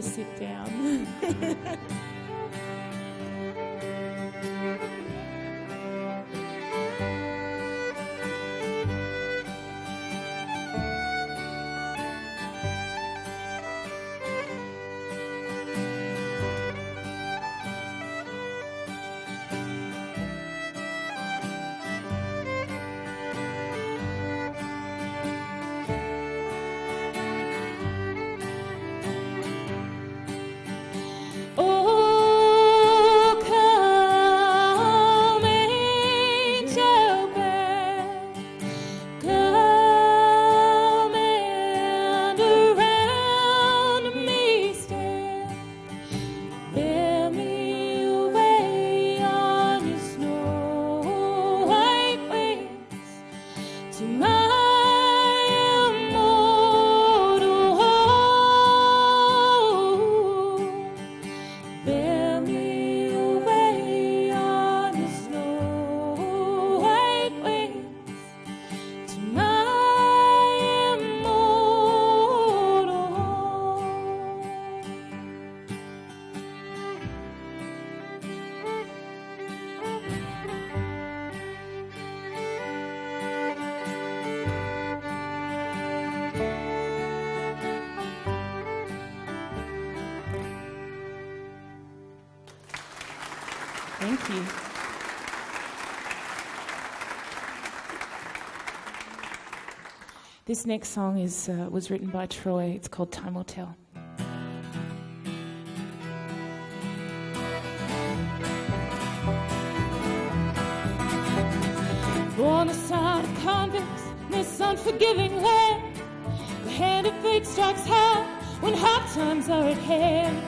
to sit down. Thank you. This next song was written by Troy. It's called Time Will Tell. Born a son of convicts in this unforgiving land, the hand of fate strikes hard when hard times are at hand.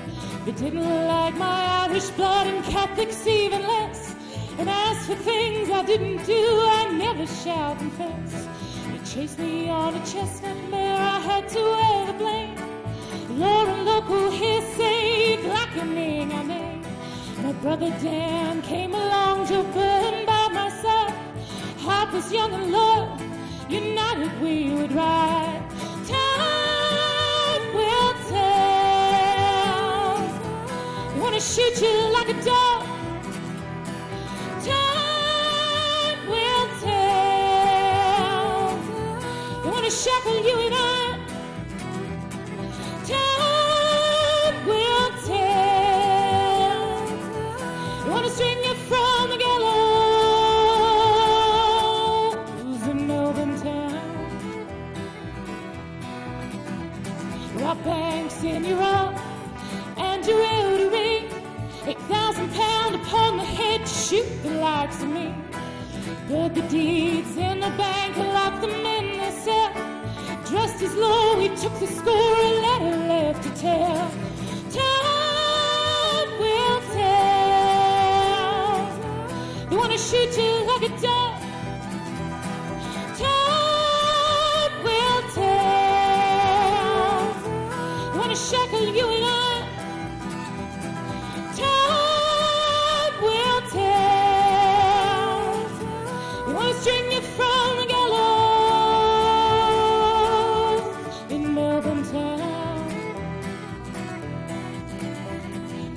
They didn't like my Irish blood and Catholics even less, and as for things I didn't do, I never shall confess. They chased me on a chestnut mare, I had to wear the blame. Lord and local hearsay, blackening I made. My brother Dan came along to burn by my side. Heart was young and loyal, united we would ride. Time will tell. They want to shoot you like a dog. Time will tell. They want to shackle you and I. Time will tell. They want to string you from the gallows in Melbourne town. Rob Banks in your arm and your elderly, 8,000 pound upon the head to shoot the likes of me. But the deeds in the bank locked them in their cell. Dressed as low, he took the score, a letter left to tell. Time will tell. They want to shoot you like a dog. Time will tell. They want to shackle you and I. Time will tell. They want to string you from the gallows in Melbourne town.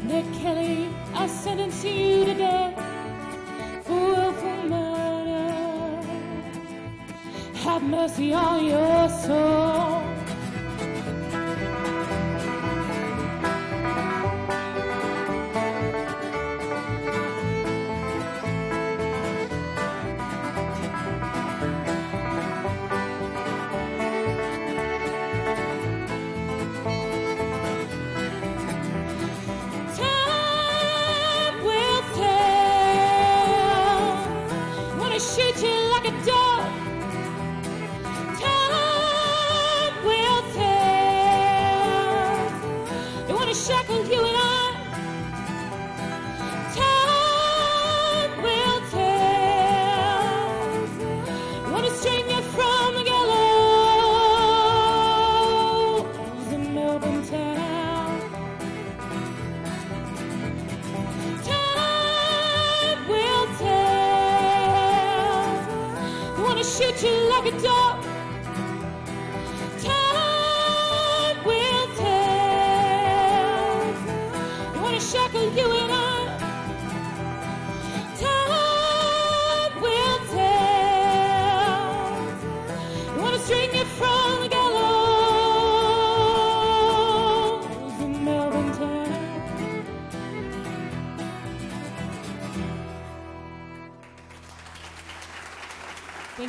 Nick Kelly, I sentence you to death for willful murder. Have mercy on your soul. Time will tell. Want to shoot you like a dog. Time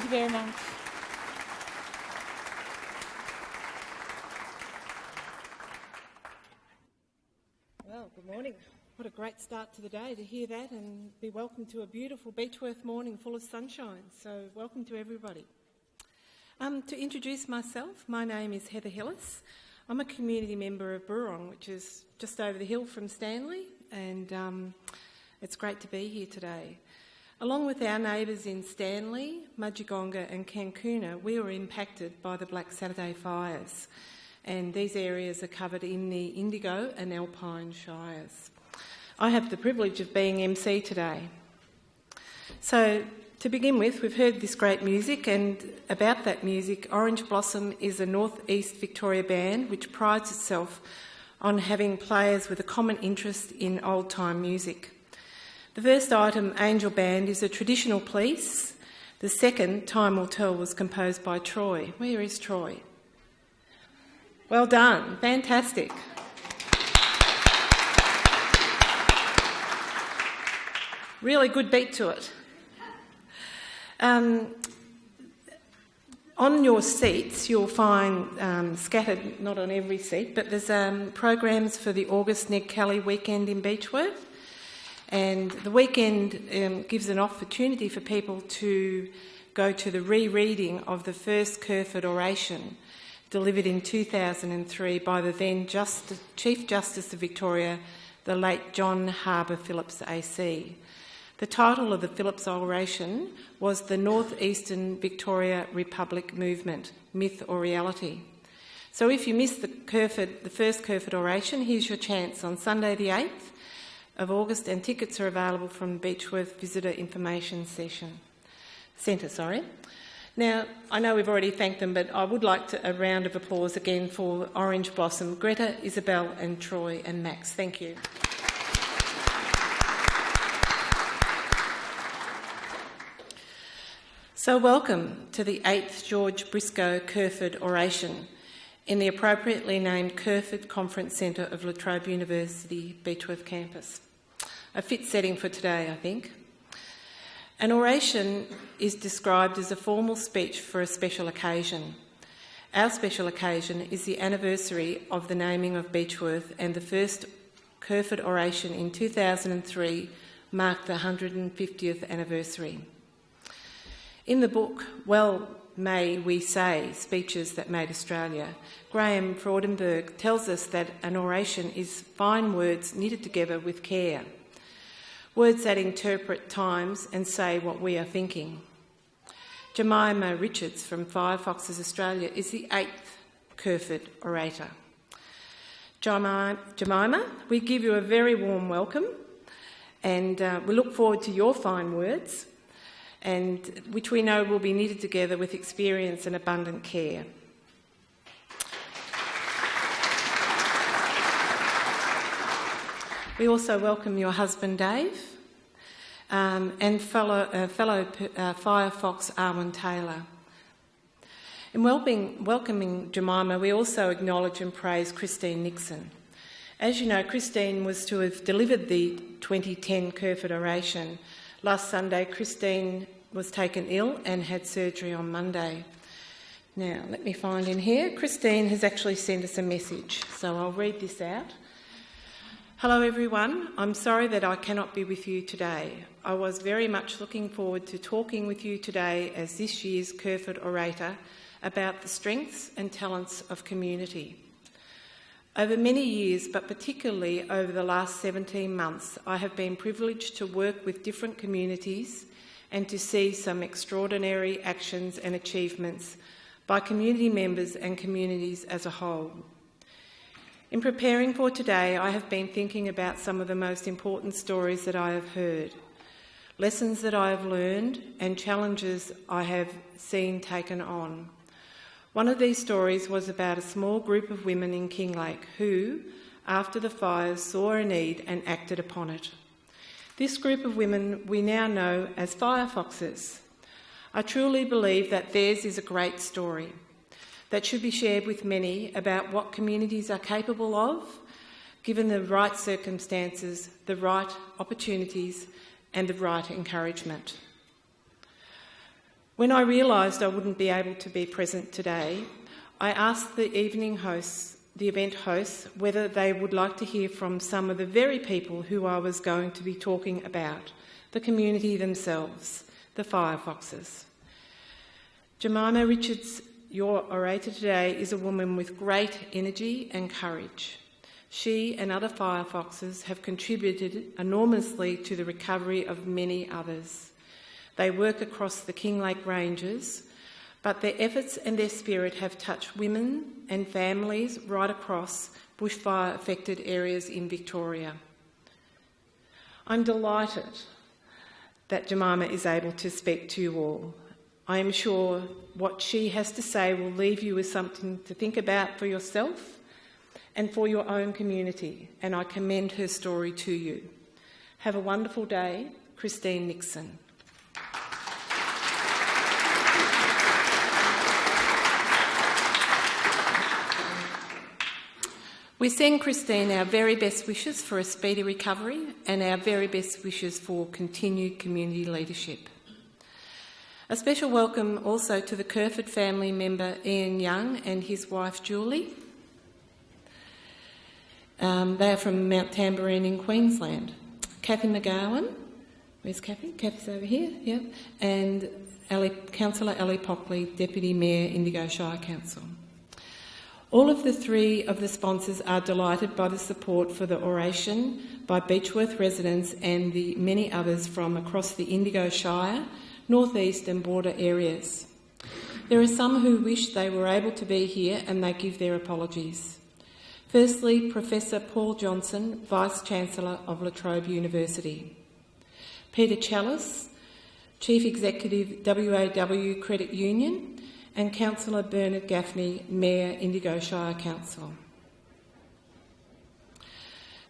you very much. Well, good morning. What a great start to the day to hear that and be welcomed to a beautiful Beechworth morning full of sunshine. So welcome to everybody. To introduce myself, my name is Heather Hillis. I'm a community member of Burong, which is just over the hill from Stanley, and it's great to be here today. Along with our neighbours in Stanley, Mudgegonga and Cancuna, we were impacted by the Black Saturday fires, and these areas are covered in the Indigo and Alpine Shires. I have the privilege of being MC today. So, to begin with, we've heard this great music, and about that music, Orange Blossom is a North East Victoria band which prides itself on having players with a common interest in old-time music. The first item, Angel Band, is a traditional piece. The second, Time Will Tell, was composed by Troy. Where is Troy? Well done, fantastic. Really good beat to it. On your seats, you'll find scattered, not on every seat, but there's programs for the August Ned Kelly weekend in Beechworth. And the weekend gives an opportunity for people to go to the rereading of the first Kerferd Oration, delivered in 2003 by the then Chief Justice of Victoria, the late John Harbour Phillips AC. The title of the Phillips Oration was The North Eastern Victoria Republic Movement, Myth or Reality. So if you missed the first Kerferd Oration, here's your chance on Sunday the 8th of August, and tickets are available from Beechworth Visitor Information Centre. Now, I know we've already thanked them, but I would like a round of applause again for Orange Blossom, Greta, Isabel and Troy and Max. Thank you. So welcome to the 8th George Briscoe Kerferd Oration in the appropriately named Kerferd Conference Centre of La Trobe University, Beechworth campus. A fit setting for today, I think. An oration is described as a formal speech for a special occasion. Our special occasion is the anniversary of the naming of Beechworth, and the first Kerferd Oration in 2003 marked the 150th anniversary. In the book, Well May We Say, Speeches That Made Australia, Graham Freudenberg tells us that an oration is fine words knitted together with care. Words that interpret times and say what we are thinking. Jemima Richards from Firefoxes Australia is the 8th Kerferd orator. Jemima, we give you a very warm welcome, and we look forward to your fine words, and which we know will be knitted together with experience and abundant care. We also welcome your husband Dave and fellow Firefox Arwen Taylor. In welcoming Jemima, we also acknowledge and praise Christine Nixon. As you know, Christine was to have delivered the 2010 Kerferd Oration. Last Sunday, Christine was taken ill and had surgery on Monday. Now, let me find in here. Christine has actually sent us a message, so I'll read this out. Hello everyone, I'm sorry that I cannot be with you today. I was very much looking forward to talking with you today as this year's Kerferd orator about the strengths and talents of community. Over many years, but particularly over the last 17 months, I have been privileged to work with different communities and to see some extraordinary actions and achievements by community members and communities as a whole. In preparing for today, I have been thinking about some of the most important stories that I have heard, lessons that I have learned, and challenges I have seen taken on. One of these stories was about a small group of women in Kinglake who, after the fires, saw a need and acted upon it. This group of women we now know as Firefoxes. I truly believe that theirs is a great story that should be shared with many about what communities are capable of, given the right circumstances, the right opportunities, and the right encouragement. When I realised I wouldn't be able to be present today, I asked the event hosts, whether they would like to hear from some of the very people who I was going to be talking about, the community themselves, the firefoxes. Jemima Richards, your orator today, is a woman with great energy and courage. She and other firefoxes have contributed enormously to the recovery of many others. They work across the Kinglake Ranges, but their efforts and their spirit have touched women and families right across bushfire-affected areas in Victoria. I'm delighted that Jemima is able to speak to you all. I am sure what she has to say will leave you with something to think about for yourself and for your own community, and I commend her story to you. Have a wonderful day. Christine Nixon. We send Christine our very best wishes for a speedy recovery and our very best wishes for continued community leadership. A special welcome also to the Kerferd family member Ian Young and his wife Julie. They are from Mount Tamborine in Queensland. Kathy McGowan, where's Kathy? Kathy's over here, yep. And Councillor Ellie Pockley, Deputy Mayor, Indigo Shire Council. All of the three of the sponsors are delighted by the support for the oration by Beechworth residents and the many others from across the Indigo Shire, northeast and border areas. There are some who wish they were able to be here and they give their apologies. Firstly, Professor Paul Johnson, Vice-Chancellor of La Trobe University. Peter Challis, Chief Executive WAW Credit Union, and Councillor Bernard Gaffney, Mayor, Indigo Shire Council.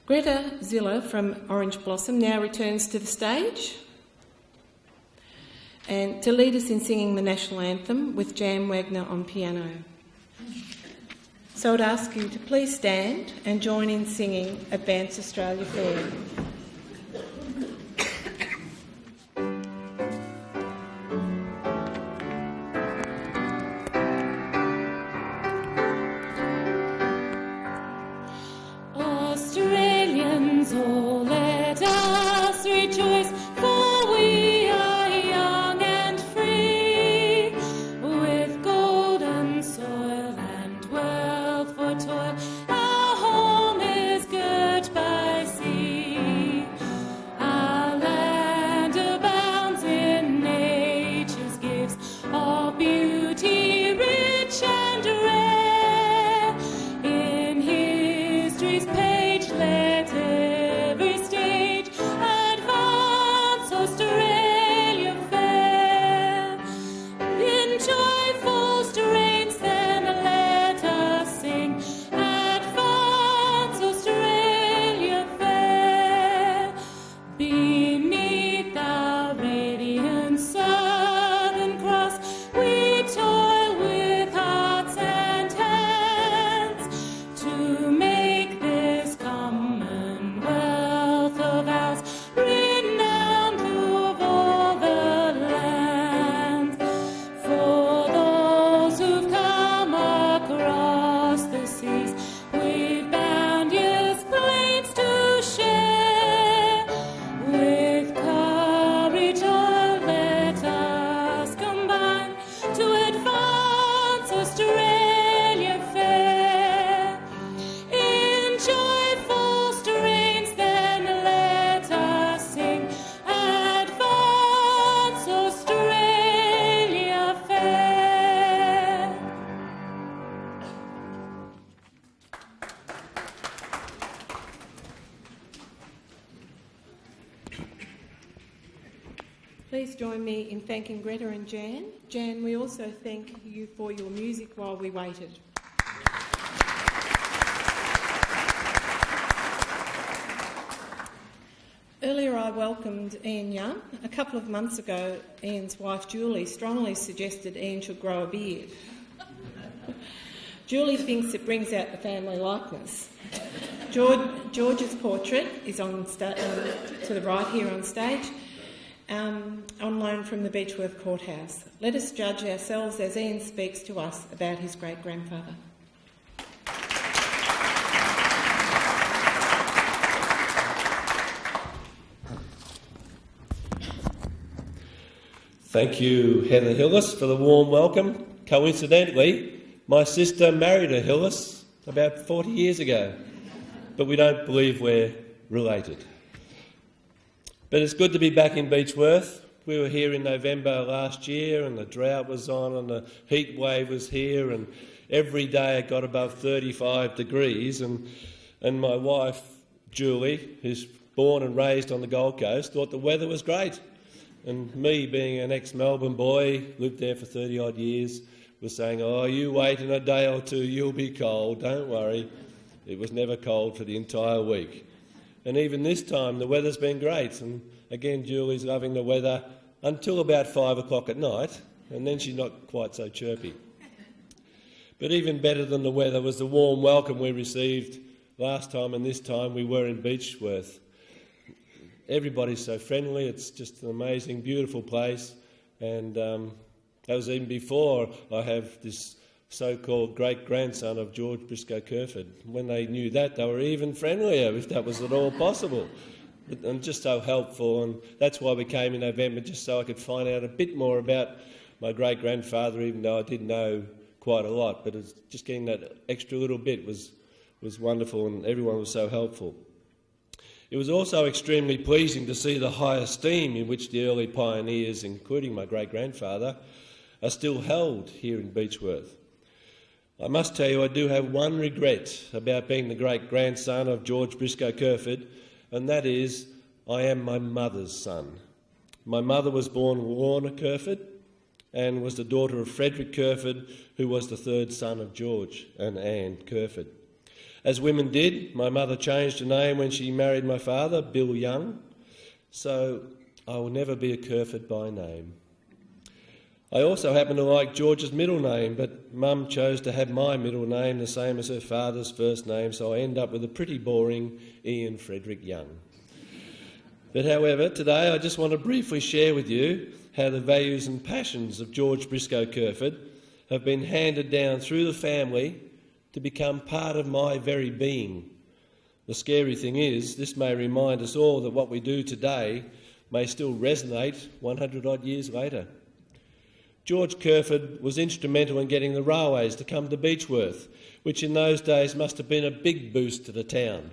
Greta Ziller from Orange Blossom now returns to the stage and to lead us in singing the National Anthem with Jan Wagner on piano. So I'd ask you to please stand and join in singing Advance Australia Fair. Australians, oh, let us rejoice, for we are young and free, with golden soil and wealth for toil. Our home is girt by sea. Our land abounds in nature's gifts of beauty, rich and rare. In history's page, let every stage advance Australia fair. In joyful strains then let us sing, advance Australia fair. Beneath our radiant Southern Cross we toil with hearts and hands to make this Commonwealth of ours renowned of all the land. For those who've come across the seas with bounteous plains to share, with courage all let us combine to advance Australia fair. In joyful strains then let us sing, advance Australia fair. Please join me in thanking Greta and Jan. Jan, we also thank you for your music while we waited. Earlier I welcomed Ian Young. A couple of months ago, Ian's wife Julie strongly suggested Ian should grow a beard. Julie thinks it brings out the family likeness. George's portrait is on to the right here on stage, on loan from the Beechworth Courthouse. Let us judge ourselves as Ian speaks to us about his great-grandfather. Thank you, Heather Hillis, for the warm welcome. Coincidentally, my sister married a Hillis about 40 years ago, but we don't believe we're related. But it's good to be back in Beechworth. We were here in November last year and the drought was on and the heat wave was here, and every day it got above 35 degrees, and my wife, Julie, who's born and raised on the Gold Coast, thought the weather was great. And me, being an ex-Melbourne boy, lived there for 30-odd years, was saying, "Oh, you wait in a day or two, you'll be cold, don't worry." It was never cold for the entire week. And even this time, the weather's been great. And again, Julie's loving the weather until about 5 o'clock at night, and then she's not quite so chirpy. But even better than the weather was the warm welcome we received last time and this time we were in Beechworth. Everybody's so friendly. It's just an amazing, beautiful place. And that was even before I have this so-called great-grandson of George Briscoe Kerferd. When they knew that, they were even friendlier, if that was at all possible. And just so helpful. And that's why we came in November, just so I could find out a bit more about my great-grandfather, even though I did know quite a lot. But it's just getting that extra little bit was wonderful, and everyone was so helpful. It was also extremely pleasing to see the high esteem in which the early pioneers, including my great-grandfather, are still held here in Beechworth. I must tell you, I do have one regret about being the great-grandson of George Briscoe Kerferd, and that is I am my mother's son. My mother was born Lorna Kerferd and was the daughter of Frederick Kerferd, who was the third son of George and Anne Kerferd. As women did, my mother changed her name when she married my father, Bill Young, so I will never be a Kerferd by name. I also happen to like George's middle name, but Mum chose to have my middle name the same as her father's first name, so I end up with a pretty boring Ian Frederick Young. But however, today I just want to briefly share with you how the values and passions of George Briscoe Kerferd have been handed down through the family to become part of my very being. The scary thing is, this may remind us all that what we do today may still resonate 100-odd years later. George Kerferd was instrumental in getting the railways to come to Beechworth, which in those days must have been a big boost to the town.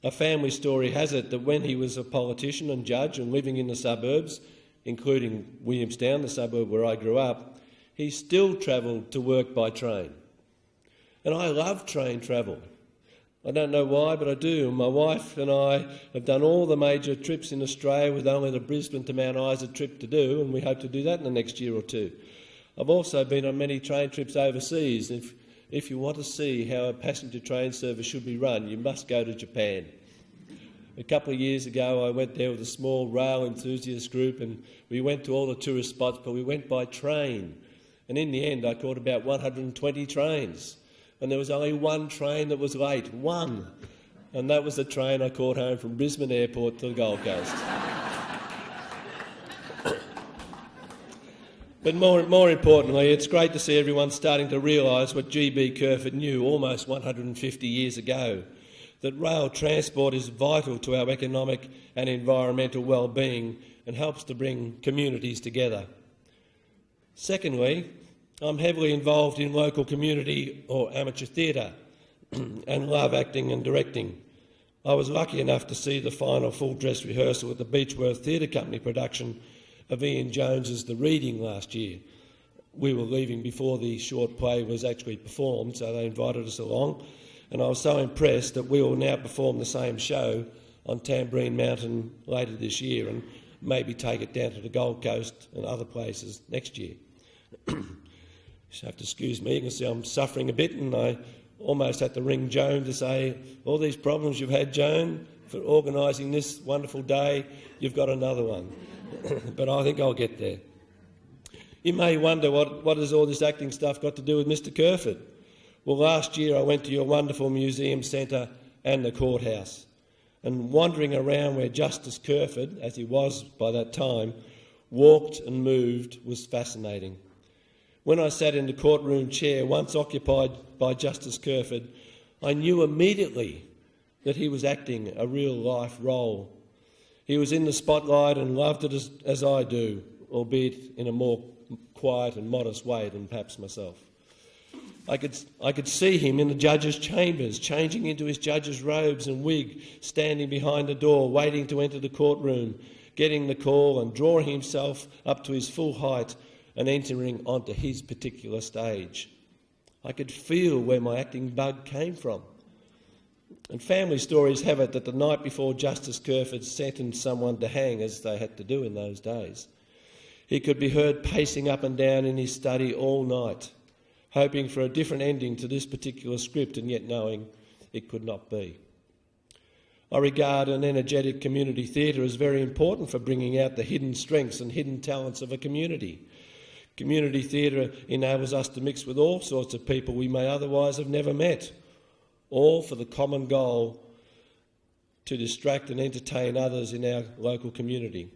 A family story has it that when he was a politician and judge and living in the suburbs, including Williamstown, the suburb where I grew up, he still travelled to work by train. And I love train travel. I don't know why, but I do. My wife and I have done all the major trips in Australia with only the Brisbane to Mount Isa trip to do, and we hope to do that in the next year or two. I've also been on many train trips overseas. If you want to see how a passenger train service should be run, you must go to Japan. A couple of years ago, I went there with a small rail enthusiast group, and we went to all the tourist spots, but we went by train. And in the end, I caught about 120 trains. And there was only one train that was late, one. And that was the train I caught home from Brisbane Airport to the Gold Coast. But more importantly, it's great to see everyone starting to realise what G.B. Kerferd knew almost 150 years ago, that rail transport is vital to our economic and environmental well-being and helps to bring communities together. Secondly, I'm heavily involved in local community or amateur theatre and love acting and directing. I was lucky enough to see the final full-dress rehearsal at the Beechworth Theatre Company production of Ian Jones's The Reading last year. We were leaving before the short play was actually performed, so they invited us along, and I was so impressed that we will now perform the same show on Tamborine Mountain later this year and maybe take it down to the Gold Coast and other places next year. You have to excuse me, you can see I'm suffering a bit, and I almost had to ring Joan to say, all these problems you've had, Joan, for organising this wonderful day, you've got another one. But I think I'll get there. You may wonder what has all this acting stuff got to do with Mr. Kerferd? Well, last year I went to your wonderful museum centre and the courthouse. and wandering around where Justice Kerferd, as he was by that time, walked and moved was fascinating. When I sat in the courtroom chair once occupied by Justice Kerferd, I knew immediately that he was acting a real-life role. He was in the spotlight and loved it as I do, albeit in a more quiet and modest way than perhaps myself. I could see him in the judge's chambers, changing into his judge's robes and wig, standing behind the door, waiting to enter the courtroom, getting the call and drawing himself up to his full height and entering onto his particular stage. I could feel where my acting bug came from. And family stories have it that the night before Justice Kerferd sentenced someone to hang, as they had to do in those days, he could be heard pacing up and down in his study all night, hoping for a different ending to this particular script and yet knowing it could not be. I regard an energetic community theatre as very important for bringing out the hidden strengths and hidden talents of a community. Community theatre enables us to mix with all sorts of people we may otherwise have never met, all for the common goal to distract and entertain others in our local community.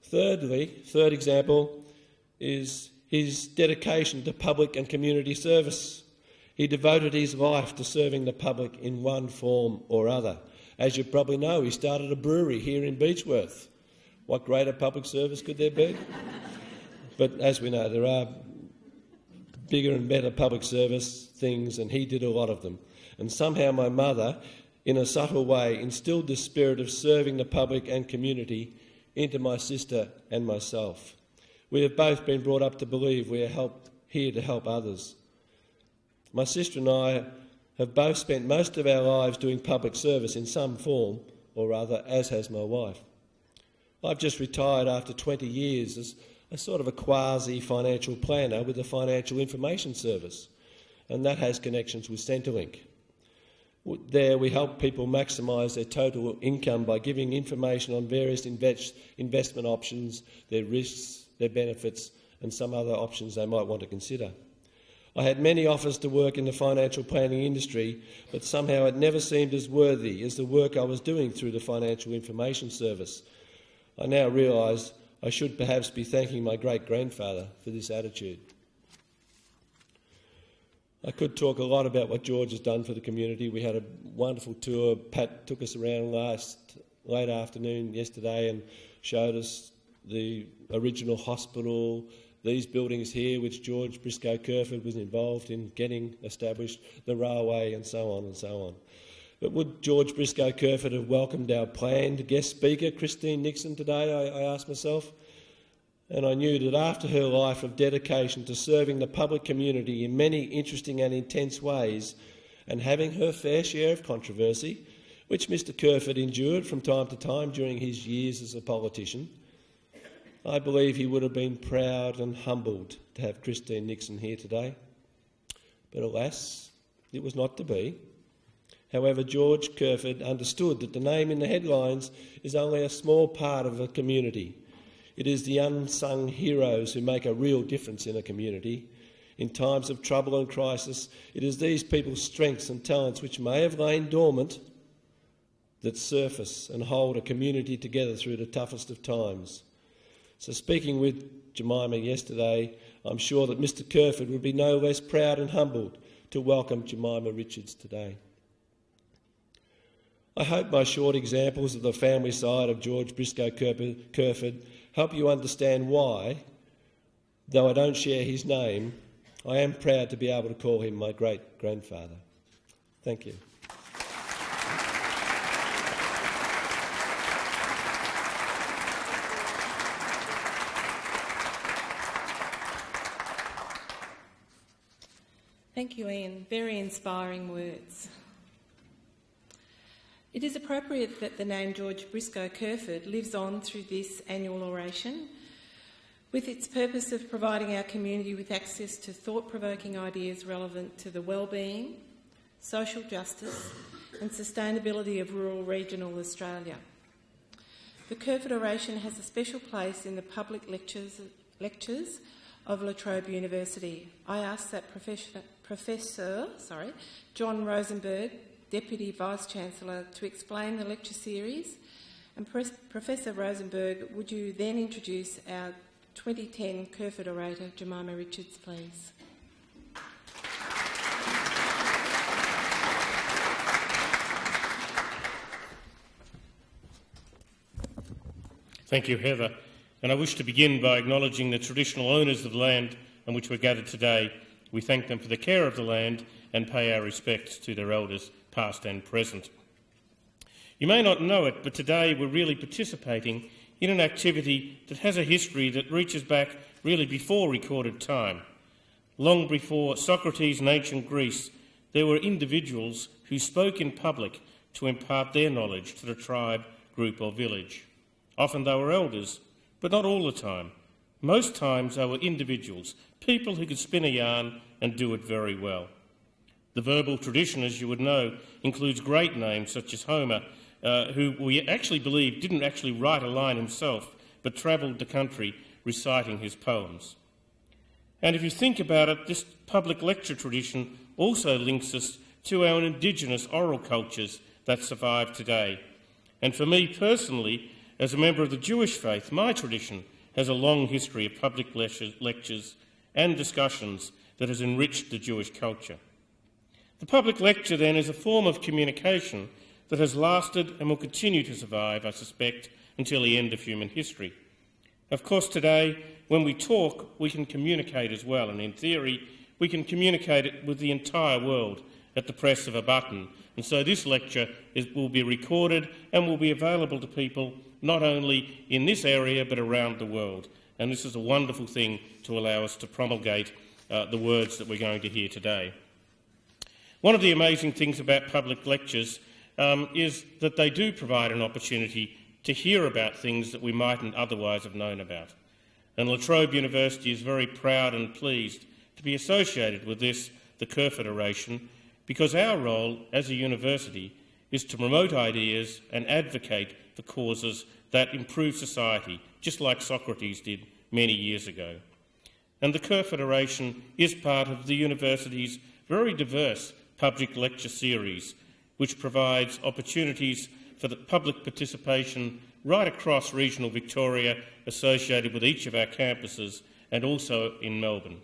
Thirdly, third example is his dedication to public and community service. He devoted his life to serving the public in one form or other. As you probably know, he started a brewery here in Beechworth. What greater public service could there be? But as we know, there are bigger and better public service things, and he did a lot of them. And somehow my mother, in a subtle way, instilled the spirit of serving the public and community into my sister and myself. We have both been brought up to believe we are here to help others. My sister and I have both spent most of our lives doing public service in some form or other, as has my wife. I've just retired after 20 years as a sort of a quasi-financial planner with the Financial Information Service, and that has connections with Centrelink. There we help people maximise their total income by giving information on various investment options, their risks, their benefits and some other options they might want to consider. I had many offers to work in the financial planning industry, but somehow it never seemed as worthy as the work I was doing through the Financial Information Service. I now realise I should perhaps be thanking my great-grandfather for this attitude. I could talk a lot about what George has done for the community. We had a wonderful tour. Pat took us around late afternoon yesterday and showed us the original hospital, these buildings here, which George Briscoe Kerferd was involved in getting established, the railway and so on and so on. But would George Briscoe Kerferd have welcomed our planned guest speaker, Christine Nixon, today, I asked myself? And I knew that after her life of dedication to serving the public community in many interesting and intense ways, and having her fair share of controversy, which Mr Kerferd endured from time to time during his years as a politician, I believe he would have been proud and humbled to have Christine Nixon here today. But alas, it was not to be. However, George Kerferd understood that the name in the headlines is only a small part of a community. It is the unsung heroes who make a real difference in a community. In times of trouble and crisis, it is these people's strengths and talents which may have lain dormant that surface and hold a community together through the toughest of times. So speaking with Jemima yesterday, I'm sure that Mr Kerferd would be no less proud and humbled to welcome Jemima Richards today. I hope my short examples of the family side of George Briscoe Kerferd help you understand why, though I don't share his name, I am proud to be able to call him my great-grandfather. Thank you. Thank you, Ian. Very inspiring words. It is appropriate that the name George Briscoe Kerferd lives on through this annual oration, with its purpose of providing our community with access to thought-provoking ideas relevant to the well-being, social justice and sustainability of rural regional Australia. The Kerferd Oration has a special place in the public lectures of La Trobe University. I ask that Professor John Rosenberg Deputy Vice-Chancellor, to explain the lecture series. And Professor Rosenberg, would you then introduce our 2010 Kerferd Orator, Jemima Richards, please? Thank you, Heather. And I wish to begin by acknowledging the traditional owners of the land on which we're gathered today. We thank them for the care of the land and pay our respects to their elders, past and present. You may not know it, but today we're really participating in an activity that has a history that reaches back really before recorded time. Long before Socrates in ancient Greece, there were individuals who spoke in public to impart their knowledge to the tribe, group or village. Often they were elders, but not all the time. Most times they were individuals, people who could spin a yarn and do it very well. The verbal tradition, as you would know, includes great names such as Homer, who we actually believe didn't actually write a line himself, but travelled the country reciting his poems. And if you think about it, this public lecture tradition also links us to our indigenous oral cultures that survive today. And for me personally, as a member of the Jewish faith, my tradition has a long history of public lectures and discussions that has enriched the Jewish culture. The public lecture, then, is a form of communication that has lasted and will continue to survive, I suspect, until the end of human history. Of course, today, when we talk, we can communicate as well, and in theory, we can communicate it with the entire world at the press of a button. And so this lecture will be recorded and will be available to people not only in this area but around the world. And this is a wonderful thing to allow us to promulgate the words that we're going to hear today. One of the amazing things about public lectures is that they do provide an opportunity to hear about things that we mightn't otherwise have known about. And La Trobe University is very proud and pleased to be associated with this, the Kerferd Oration, because our role as a university is to promote ideas and advocate for causes that improve society, just like Socrates did many years ago. And the Kerferd Oration is part of the university's very diverse public lecture series, which provides opportunities for the public participation right across regional Victoria, associated with each of our campuses and also in Melbourne.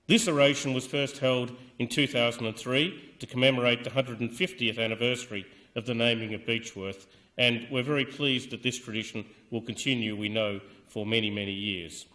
This oration was first held in 2003 to commemorate the 150th anniversary of the naming of Beechworth, and we're very pleased that this tradition will continue, we know, for many, many years.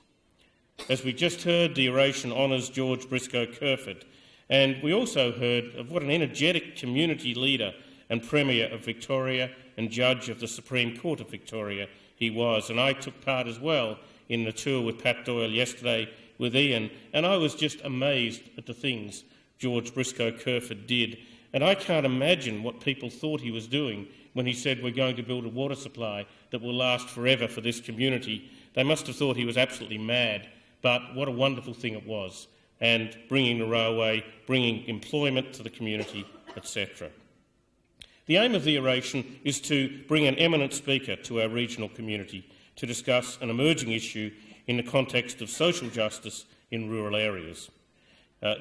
As we just heard, the oration honours George Briscoe Kerferd, and we also heard of what an energetic community leader and Premier of Victoria and Judge of the Supreme Court of Victoria he was. And I took part as well in the tour with Pat Doyle yesterday with Ian, and I was just amazed at the things George Briscoe Kerferd did. And I can't imagine what people thought he was doing when he said we're going to build a water supply that will last forever for this community. They must have thought he was absolutely mad, but what a wonderful thing it was, and bringing the railway, bringing employment to the community, etc. The aim of the oration is to bring an eminent speaker to our regional community to discuss an emerging issue in the context of social justice in rural areas.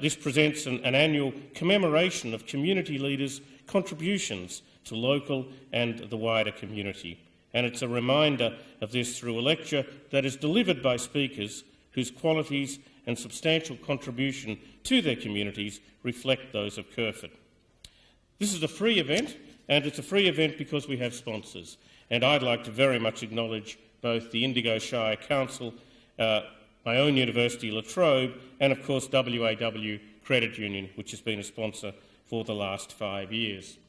This presents an annual commemoration of community leaders' contributions to local and the wider community, and it's a reminder of this through a lecture that is delivered by speakers whose qualities and substantial contribution to their communities reflect those of Kerferd. This is a free event, and it's a free event because we have sponsors, and I'd like to very much acknowledge both the Indigo Shire Council, my own university, La Trobe, and of course WAW Credit Union, which has been a sponsor for the last 5 years.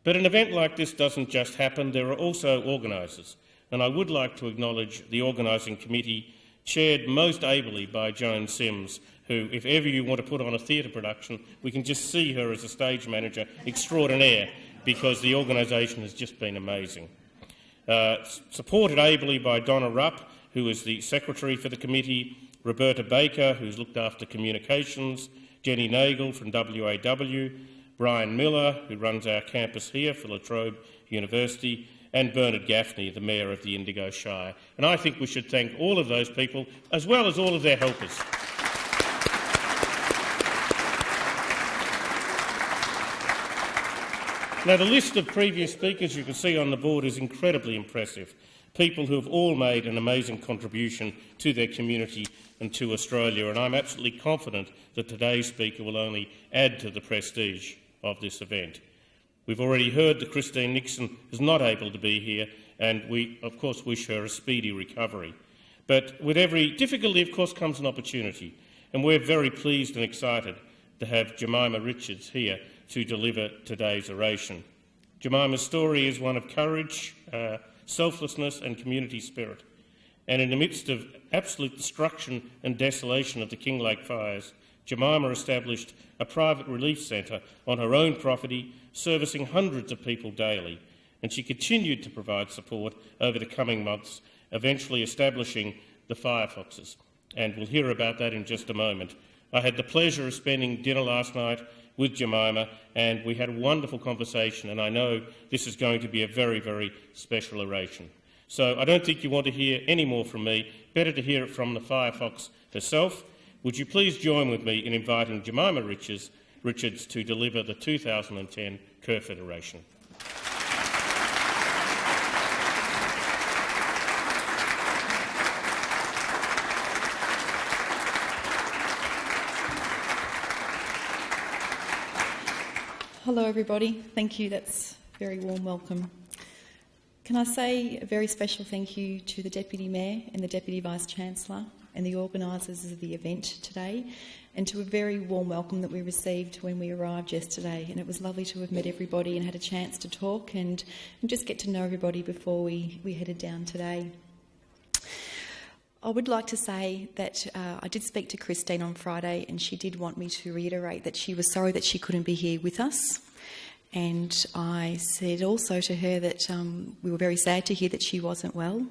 But an event like this doesn't just happen, there are also organisers, and I would like to acknowledge the organising committee chaired most ably by Joan Sims, who, if ever you want to put on a theatre production, we can just see her as a stage manager extraordinaire, because the organisation has just been amazing. Supported ably by Donna Rupp, who is the secretary for the committee, Roberta Baker, who's looked after communications, Jenny Nagel from WAW, Brian Miller, who runs our campus here for La Trobe University, and Bernard Gaffney, the Mayor of the Indigo Shire. And I think we should thank all of those people, as well as all of their helpers. Now, the list of previous speakers you can see on the board is incredibly impressive. People who have all made an amazing contribution to their community and to Australia, and I'm absolutely confident that today's speaker will only add to the prestige of this event. We've already heard that Christine Nixon is not able to be here, and we, of course, wish her a speedy recovery. But with every difficulty, of course, comes an opportunity, and we're very pleased and excited to have Jemima Richards here to deliver today's oration. Jemima's story is one of courage, selflessness and community spirit. And in the midst of absolute destruction and desolation of the Kinglake fires, Jemima established a private relief centre on her own property, servicing hundreds of people daily. And she continued to provide support over the coming months, eventually establishing the Firefoxes. And we'll hear about that in just a moment. I had the pleasure of spending dinner last night with Jemima, and we had a wonderful conversation, and I know this is going to be a very, very special oration. So I don't think you want to hear any more from me. Better to hear it from the Firefox herself. Would you please join with me in inviting Jemima Richards to deliver the 2010 Kerferd Oration. Hello everybody, thank you, that's a very warm welcome. Can I say a very special thank you to the Deputy Mayor and the Deputy Vice-Chancellor and the organisers of the event today, and to a very warm welcome that we received when we arrived yesterday. And it was lovely to have met everybody and had a chance to talk and just get to know everybody before we headed down today. I would like to say that I did speak to Christine on Friday, and she did want me to reiterate that she was sorry that she couldn't be here with us. And I said also to her that we were very sad to hear that she wasn't well,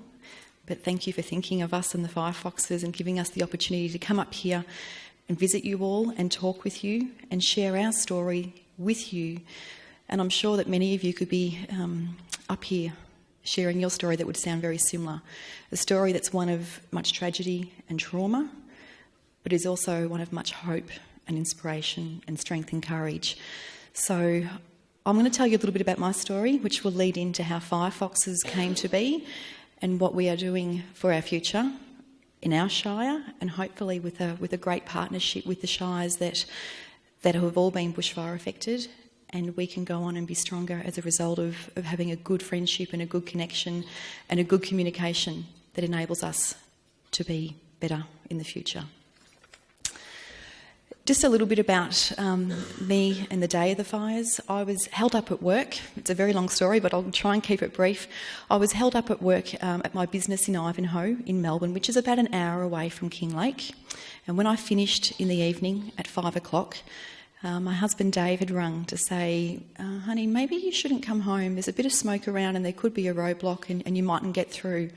but thank you for thinking of us and the Firefoxes and giving us the opportunity to come up here and visit you all and talk with you and share our story with you. And I'm sure that many of you could be up here sharing your story that would sound very similar. A story that's one of much tragedy and trauma, but is also one of much hope and inspiration and strength and courage. So I'm going to tell you a little bit about my story, which will lead into how Firefoxes came to be and what we are doing for our future in our shire, and hopefully with a great partnership with the shires that have all been bushfire affected. And we can go on and be stronger as a result of having a good friendship and a good connection and a good communication that enables us to be better in the future. Just a little bit about me and the day of the fires. I was held up at work. It's a very long story, but I'll try and keep it brief. I was held up at work at my business in Ivanhoe in Melbourne, which is about an hour away from Kinglake. And when I finished in the evening at 5 o'clock, my husband Dave had rung to say, honey, maybe you shouldn't come home. There's a bit of smoke around and there could be a roadblock and you mightn't get through.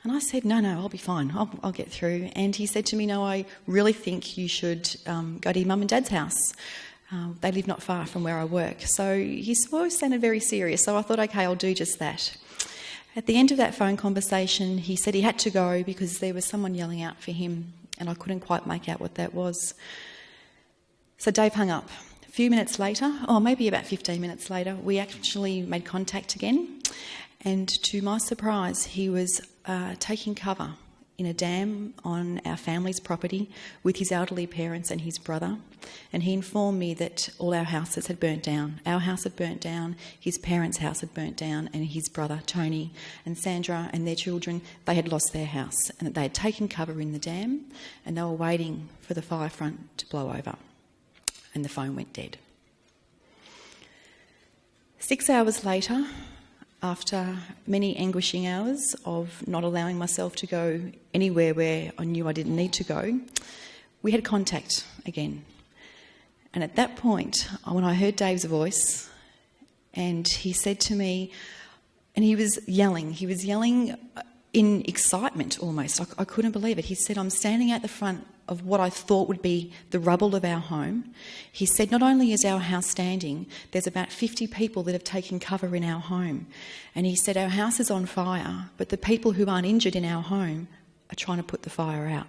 And I said, no, I'll be fine. I'll get through. And he said to me, no, I really think you should go to your mum and dad's house. They live not far from where I work. So his voice sounded very serious. So I thought, OK, I'll do just that. At the end of that phone conversation, he said he had to go because there was someone yelling out for him and I couldn't quite make out what that was. So Dave hung up. A few minutes later, maybe about 15 minutes later, we actually made contact again. And to my surprise, he was taking cover in a dam on our family's property with his elderly parents and his brother. And he informed me that all our houses had burnt down. Our house had burnt down, his parents' house had burnt down, and his brother, Tony, and Sandra and their children, they had lost their house, and that they had taken cover in the dam and they were waiting for the fire front to blow over. And the phone went dead. 6 hours later, after many anguishing hours of not allowing myself to go anywhere where I knew I didn't need to go, we had contact again. And at that point, when I heard Dave's voice, and he said to me, and he was yelling in excitement almost. I couldn't believe it. He said, I'm standing at the front of what I thought would be the rubble of our home. He said, not only is our house standing, there's about 50 people that have taken cover in our home. And he said, our house is on fire, but the people who aren't injured in our home are trying to put the fire out.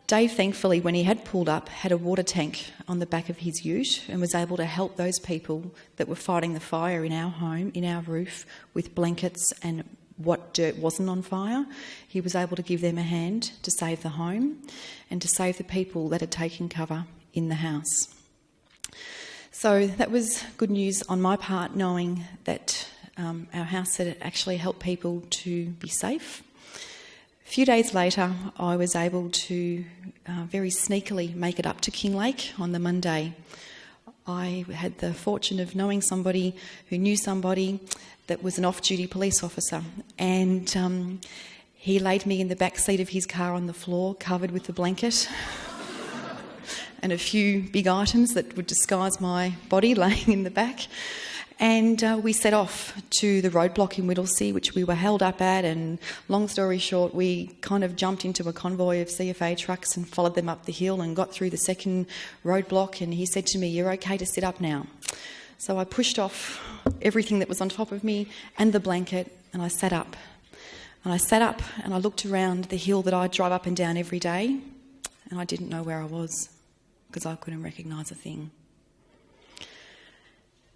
Dave, thankfully, when he had pulled up, had a water tank on the back of his ute and was able to help those people that were fighting the fire in our home, in our roof, with blankets and what dirt wasn't on fire. He was able to give them a hand to save the home and to save the people that had taken cover in the house. So that was good news on my part, knowing that our house had actually helped people to be safe. A few days later, I was able to very sneakily make it up to Kinglake on the Monday. I had the fortune of knowing somebody who knew somebody that was an off-duty police officer, and he laid me in the back seat of his car on the floor, covered with a blanket and a few big items that would disguise my body laying in the back. And we set off to the roadblock in Whittlesea, which we were held up at, and long story short, we kind of jumped into a convoy of CFA trucks and followed them up the hill and got through the second roadblock, and he said to me, "You're okay to sit up now." So I pushed off everything that was on top of me and the blanket, and I sat up. And I sat up and I looked around the hill that I drive up and down every day, and I didn't know where I was because I couldn't recognise a thing.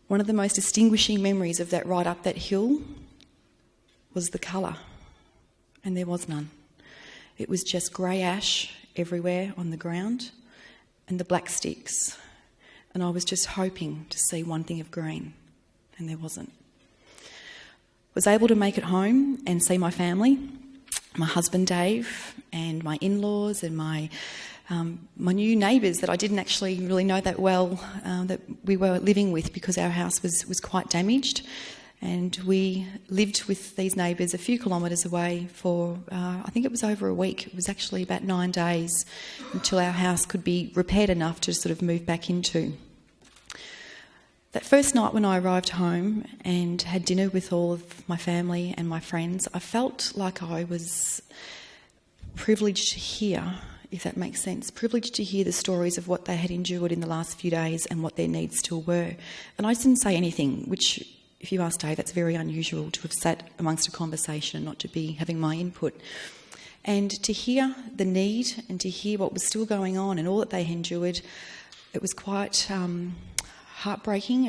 One of the most distinguishing memories of that ride up that hill was the colour, and there was none. It was just grey ash everywhere on the ground and the black sticks, and I was just hoping to see one thing of green, and there wasn't. Was able to make it home and see my family, my husband Dave, and my in-laws, and my new neighbours that I didn't actually really know that well, that we were living with because our house was quite damaged. And we lived with these neighbours a few kilometres away for, I think it was over a week. It was actually about 9 days until our house could be repaired enough to sort of move back into. That first night when I arrived home and had dinner with all of my family and my friends, I felt like I was privileged to hear, if that makes sense, privileged to hear the stories of what they had endured in the last few days and what their needs still were. And I didn't say anything, which, if you ask Dave, that's very unusual to have sat amongst a conversation and not to be having my input. And to hear the need and to hear what was still going on and all that they endured, it was quite heartbreaking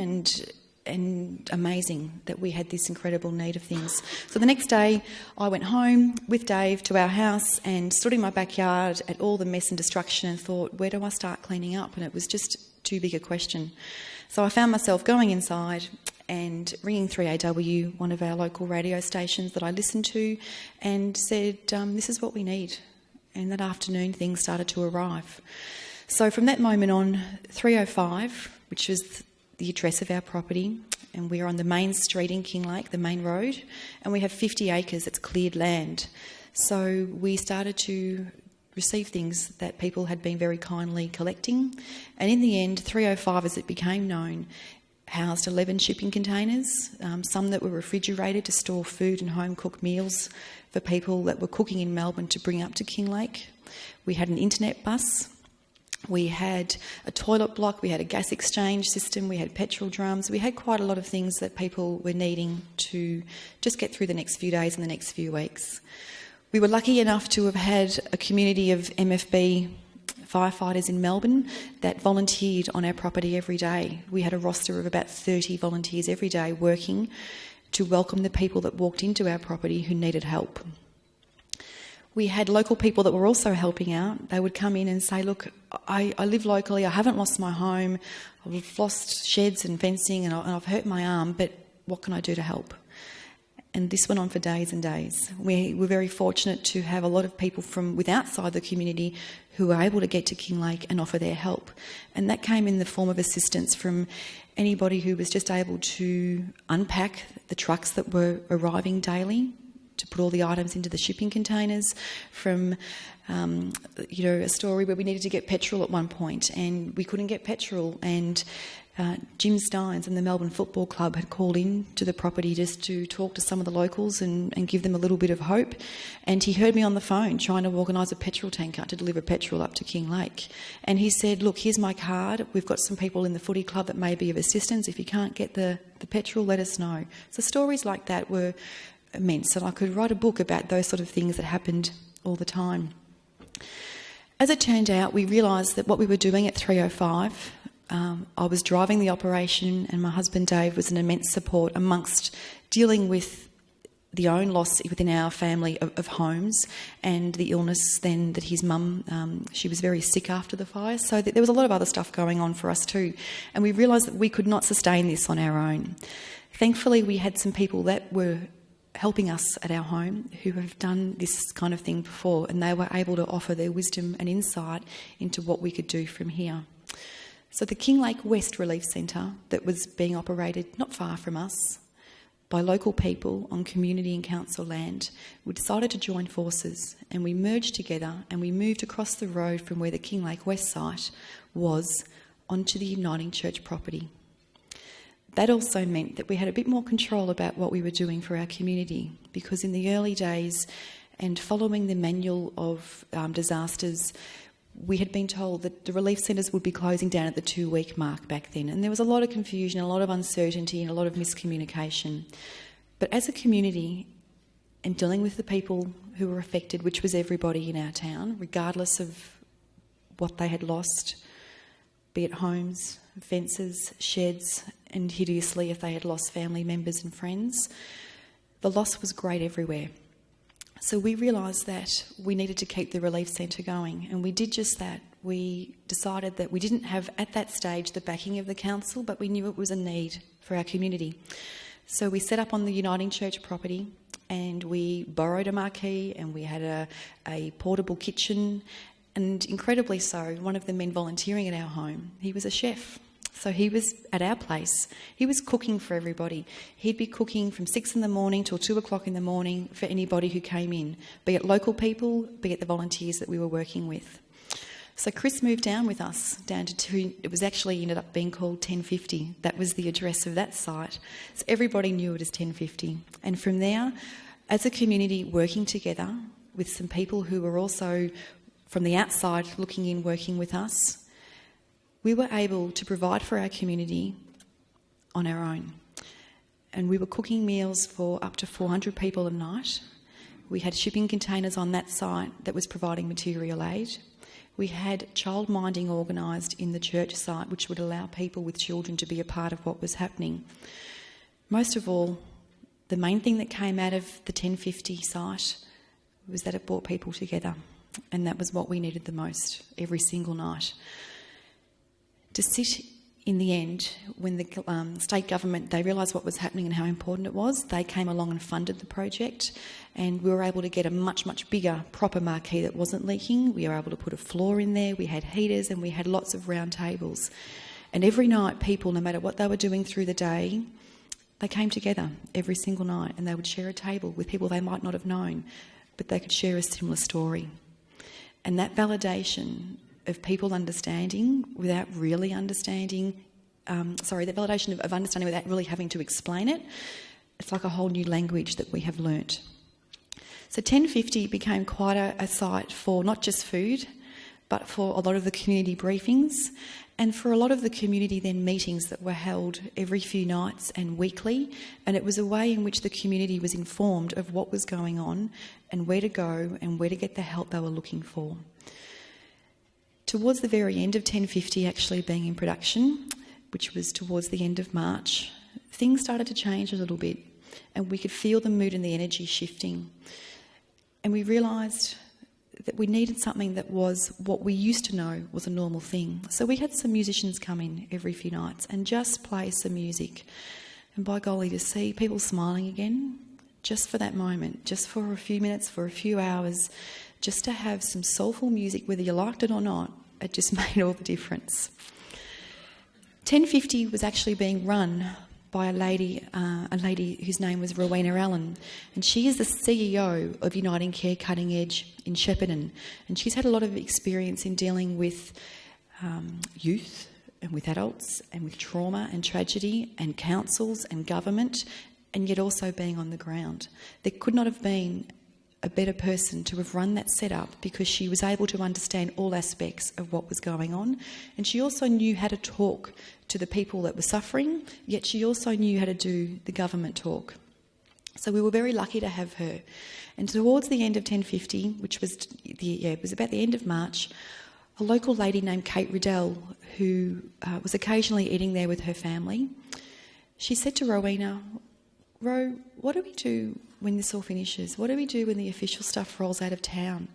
and amazing that we had this incredible need of things. So the next day I went home with Dave to our house and stood in my backyard at all the mess and destruction and thought, where do I start cleaning up? And it was just too big a question. So I found myself going inside and ringing 3AW, one of our local radio stations that I listened to, and said, this is what we need. And that afternoon things started to arrive. So from that moment on, 305, which was the address of our property, and we are on the main street in Kinglake, the main road, and we have 50 acres, it's cleared land. So we started to receive things that people had been very kindly collecting, and in the end, 305, as it became known, housed 11 shipping containers, some that were refrigerated to store food and home-cooked meals for people that were cooking in Melbourne to bring up to Kinglake. We had an internet bus. We had a toilet block, we had a gas exchange system, we had petrol drums. We had quite a lot of things that people were needing to just get through the next few days and the next few weeks. We were lucky enough to have had a community of MFB firefighters in Melbourne that volunteered on our property every day. We had a roster of about 30 volunteers every day working to welcome the people that walked into our property who needed help. We had local people that were also helping out. They would come in and say, look, I live locally, I haven't lost my home, I've lost sheds and fencing and I've hurt my arm, but what can I do to help? And this went on for days and days. We were very fortunate to have a lot of people from outside the community who were able to get to Kinglake and offer their help. And that came in the form of assistance from anybody who was just able to unpack the trucks that were arriving daily, to put all the items into the shipping containers, from a story where we needed to get petrol at one point and we couldn't get petrol, and Jim Steins and the Melbourne Football Club had called in to the property just to talk to some of the locals and give them a little bit of hope, and he heard me on the phone trying to organise a petrol tanker to deliver petrol up to Kinglake, and he said, look, here's my card, we've got some people in the footy club that may be of assistance, if you can't get the petrol, let us know. So stories like that were immense, and I could write a book about those sort of things that happened all the time. As it turned out, we realised that what we were doing at 305, I was driving the operation, and my husband Dave was an immense support amongst dealing with the own loss within our family of homes and the illness then that his mum, she was very sick after the fire, so there was a lot of other stuff going on for us too. And we realised that we could not sustain this on our own. Thankfully, we had some people that were helping us at our home who have done this kind of thing before, and they were able to offer their wisdom and insight into what we could do from here. So the Kinglake West Relief Centre, that was being operated not far from us by local people on community and council land, we decided to join forces, and we merged together and we moved across the road from where the Kinglake West site was onto the Uniting Church property. That also meant that we had a bit more control about what we were doing for our community, because in the early days and following the manual of disasters, we had been told that the relief centres would be closing down at the 2-week mark back then, and there was a lot of confusion, a lot of uncertainty and a lot of miscommunication. But as a community, and dealing with the people who were affected, which was everybody in our town, regardless of what they had lost, be it homes, fences, sheds, and hideously if they had lost family members and friends, the loss was great everywhere. So we realised that we needed to keep the relief centre going, and we did just that. We decided that we didn't have at that stage the backing of the council, but we knew it was a need for our community. So we set up on the Uniting Church property, and we borrowed a marquee, and we had a portable kitchen, and incredibly so, one of the men volunteering at our home, he was a chef. So he was at our place. He was cooking for everybody. He'd be cooking from 6 in the morning till 2 o'clock in the morning for anybody who came in, be it local people, be it the volunteers that we were working with. So Chris moved down with us, down to it was actually ended up being called 1050. That was the address of that site. So everybody knew it as 1050. And from there, as a community working together with some people who were also from the outside looking in, working with us, we were able to provide for our community on our own. And we were cooking meals for up to 400 people a night. We had shipping containers on that site that was providing material aid. We had child minding organised in the church site, which would allow people with children to be a part of what was happening. Most of all, the main thing that came out of the 1050 site was that it brought people together. And that was what we needed the most every single night. To sit in the end, when the state government, they realised what was happening and how important it was, they came along and funded the project, and we were able to get a much, much bigger, proper marquee that wasn't leaking. We were able to put a floor in there, we had heaters, and we had lots of round tables. And every night, people, no matter what they were doing through the day, they came together every single night, and they would share a table with people they might not have known, but they could share a similar story. And that validation of people understanding without really understanding, that validation of understanding without really having to explain it, it's like a whole new language that we have learnt. So 1050 became quite a site for not just food, but for a lot of the community briefings and for a lot of the community then meetings that were held every few nights and weekly, and it was a way in which the community was informed of what was going on and where to go and where to get the help they were looking for. Towards the very end of 1050 actually being in production, which was towards the end of March, things started to change a little bit, and we could feel the mood and the energy shifting. And we realised that we needed something that was what we used to know was a normal thing. So we had some musicians come in every few nights and just play some music. And by golly, to see people smiling again, just for that moment, just for a few minutes, for a few hours, just to have some soulful music, whether you liked it or not, it just made all the difference. 1050 was actually being run by a lady whose name was Rowena Allen, and she is the CEO of Uniting Care Cutting Edge in Shepparton, and she's had a lot of experience in dealing with youth and with adults and with trauma and tragedy and councils and government, and yet also being on the ground. There could not have been a better person to have run that setup, because she was able to understand all aspects of what was going on, and she also knew how to talk to the people that were suffering, yet she also knew how to do the government talk. So we were very lucky to have her. And towards the end of 1050, which was it was about the end of March, a local lady named Kate Riddell, who was occasionally eating there with her family, she said to Rowena, "Ro, what do we do when this all finishes? What do we do when the official stuff rolls out of town?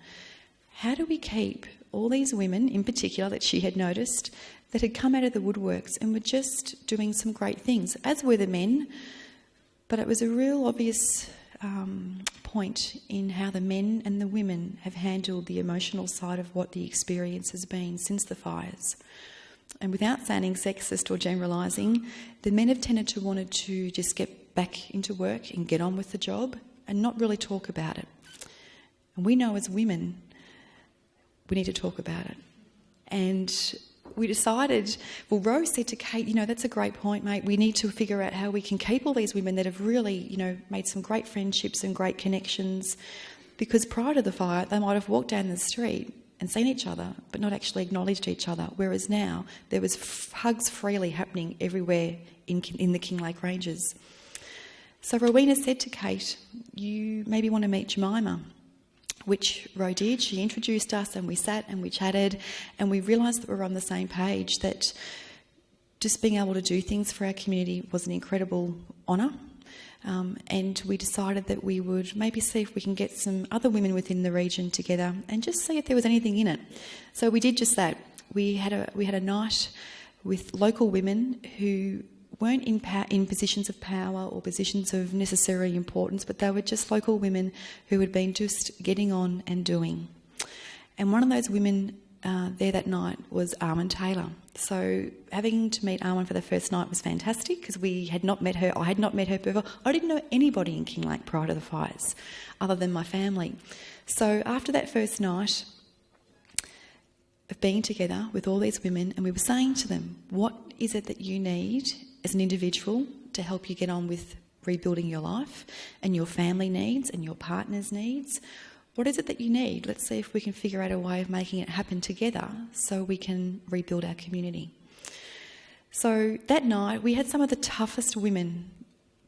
How do we keep all these women, in particular, that she had noticed, that had come out of the woodworks and were just doing some great things, as were the men?" But it was a real obvious point in how the men and the women have handled the emotional side of what the experience has been since the fires. And without sounding sexist or generalising, the men have tended to want to just get back into work and get on with the job and not really talk about it. And we know as women, we need to talk about it. And we decided, well, Rose said to Kate, that's a great point, mate. We need to figure out how we can keep all these women that have really, made some great friendships and great connections. Because prior to the fire, they might have walked down the street and seen each other, but not actually acknowledged each other. Whereas now, there was hugs freely happening everywhere in the Kinglake Ranges. So Rowena said to Kate, "You maybe want to meet Jemima," which Ro did. She introduced us and we sat and we chatted and we realised that we were on the same page, that just being able to do things for our community was an incredible honour. And we decided that we would maybe see if we can get some other women within the region together and just see if there was anything in it. So we did just that. We had a night with local women who weren't in positions of power or positions of necessary importance, but they were just local women who had been just getting on and doing. And one of those women there that night was Armin Taylor. So having to meet Armin for the first night was fantastic because we had not met her. I had not met her before. I didn't know anybody in Kinglake prior to the fires other than my family. So after that first night of being together with all these women, and we were saying to them, what is it that you need as an individual to help you get on with rebuilding your life and your family needs and your partner's needs? What is it that you need? Let's see if we can figure out a way of making it happen together so we can rebuild our community. So that night we had some of the toughest women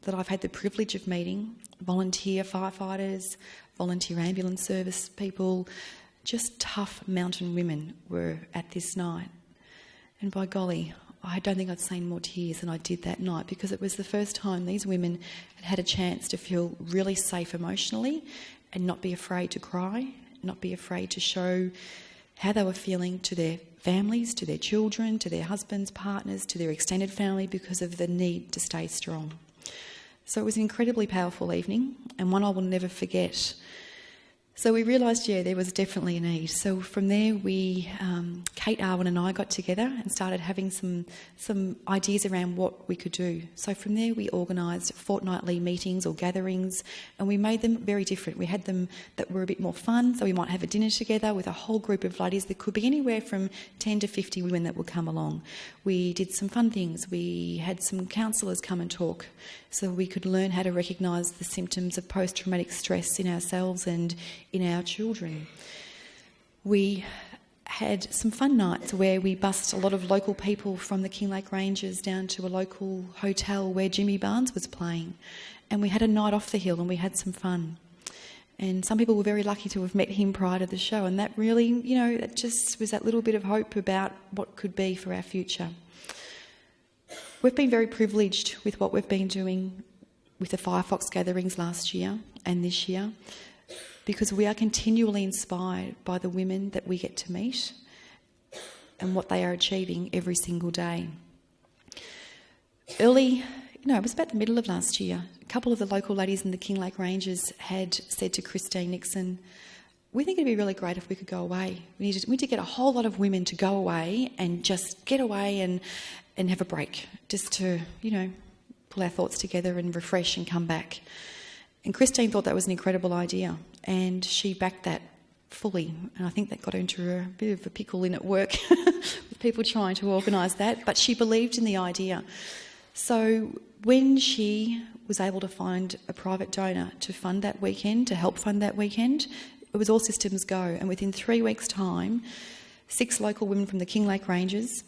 that I've had the privilege of meeting, volunteer firefighters, volunteer ambulance service people, just tough mountain women were at this night. And by golly, I don't think I'd seen more tears than I did that night because it was the first time these women had had a chance to feel really safe emotionally and not be afraid to cry, not be afraid to show how they were feeling to their families, to their children, to their husbands, partners, to their extended family because of the need to stay strong. So it was an incredibly powerful evening and one I will never forget. So we realised, there was definitely a need. So from there, Kate, Arwen and I got together and started having some ideas around what we could do. So from there, we organised fortnightly meetings or gatherings, and we made them very different. We had them that were a bit more fun, so we might have a dinner together with a whole group of ladies. There could be anywhere from 10 to 50 women that would come along. We did some fun things. We had some counsellors come and talk so we could learn how to recognise the symptoms of post-traumatic stress in ourselves and in our children. We had some fun nights where we bussed a lot of local people from the Kinglake Ranges down to a local hotel where Jimmy Barnes was playing, and we had a night off the hill and we had some fun. And some people were very lucky to have met him prior to the show, and that really, it just was that little bit of hope about what could be for our future. We've been very privileged with what we've been doing with the Firefox gatherings last year and this year, because we are continually inspired by the women that we get to meet and what they are achieving every single day. Early, it was about the middle of last year, a couple of the local ladies in the Kinglake Ranges had said to Christine Nixon, "We think it'd be really great if we could go away. We need to get a whole lot of women to go away and just get away and have a break, just to, pull our thoughts together and refresh and come back." And Christine thought that was an incredible idea, and she backed that fully. And I think that got her into a bit of a pickle in at work with people trying to organise that, but she believed in the idea. So when she was able to find a private donor to fund that weekend, to help fund that weekend, it was all systems go. And within 3 weeks' time, 6 local women from the Kinglake Ranges,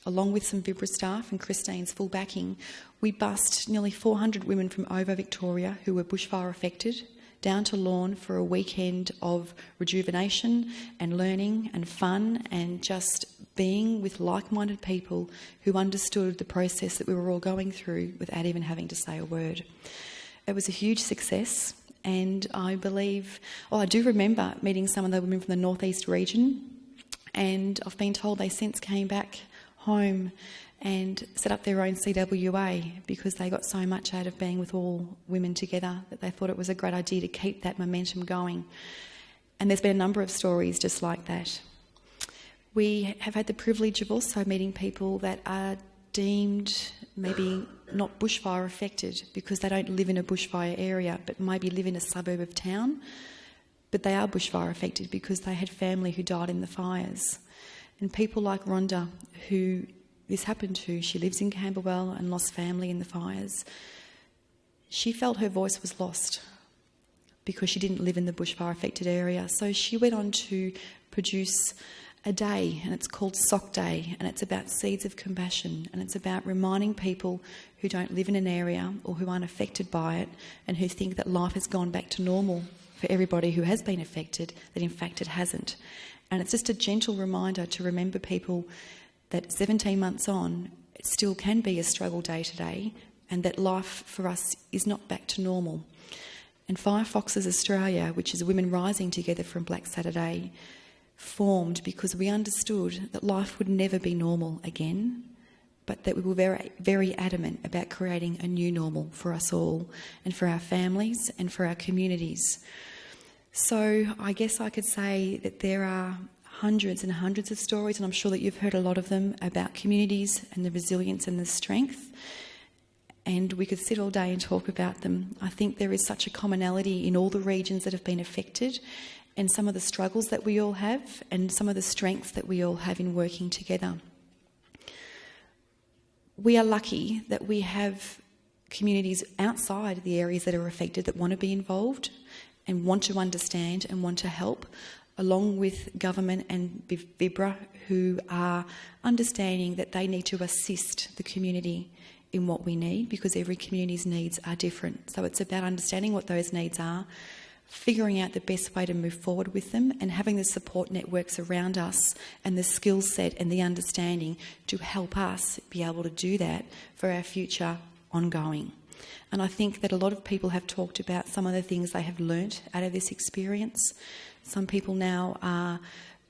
along with some Vibra staff and Christine's full backing, we bussed nearly 400 women from over Victoria who were bushfire affected down to Lorne for a weekend of rejuvenation and learning and fun and just being with like-minded people who understood the process that we were all going through without even having to say a word. It was a huge success, and I do remember meeting some of the women from the northeast region, and I've been told they since came back home and set up their own CWA because they got so much out of being with all women together that they thought it was a great idea to keep that momentum going. And there's been a number of stories just like that. We have had the privilege of also meeting people that are deemed maybe not bushfire affected because they don't live in a bushfire area but maybe live in a suburb of town, but they are bushfire affected because they had family who died in the fires. And people like Rhonda, who this happened to, she lives in Camberwell and lost family in the fires. She felt her voice was lost because she didn't live in the bushfire affected area. So she went on to produce a day, and it's called Sock Day, and it's about seeds of compassion, and it's about reminding people who don't live in an area or who aren't affected by it and who think that life has gone back to normal for everybody who has been affected, that in fact it hasn't. And it's just a gentle reminder to remember people that 17 months on, it still can be a struggle day to day, and that life for us is not back to normal. And Firefoxes Australia, which is women rising together from Black Saturday, formed because we understood that life would never be normal again, but that we were very, very adamant about creating a new normal for us all and for our families and for our communities. So I guess I could say that there are hundreds and hundreds of stories, and I'm sure that you've heard a lot of them, about communities and the resilience and the strength, and we could sit all day and talk about them. I think there is such a commonality in all the regions that have been affected, and some of the struggles that we all have and some of the strengths that we all have in working together. We are lucky that we have communities outside the areas that are affected that want to be involved and want to understand and want to help, along with government and Vibra, who are understanding that they need to assist the community in what we need because every community's needs are different. So it's about understanding what those needs are, figuring out the best way to move forward with them, and having the support networks around us and the skill set and the understanding to help us be able to do that for our future ongoing. And I think that a lot of people have talked about some of the things they have learnt out of this experience. Some people now are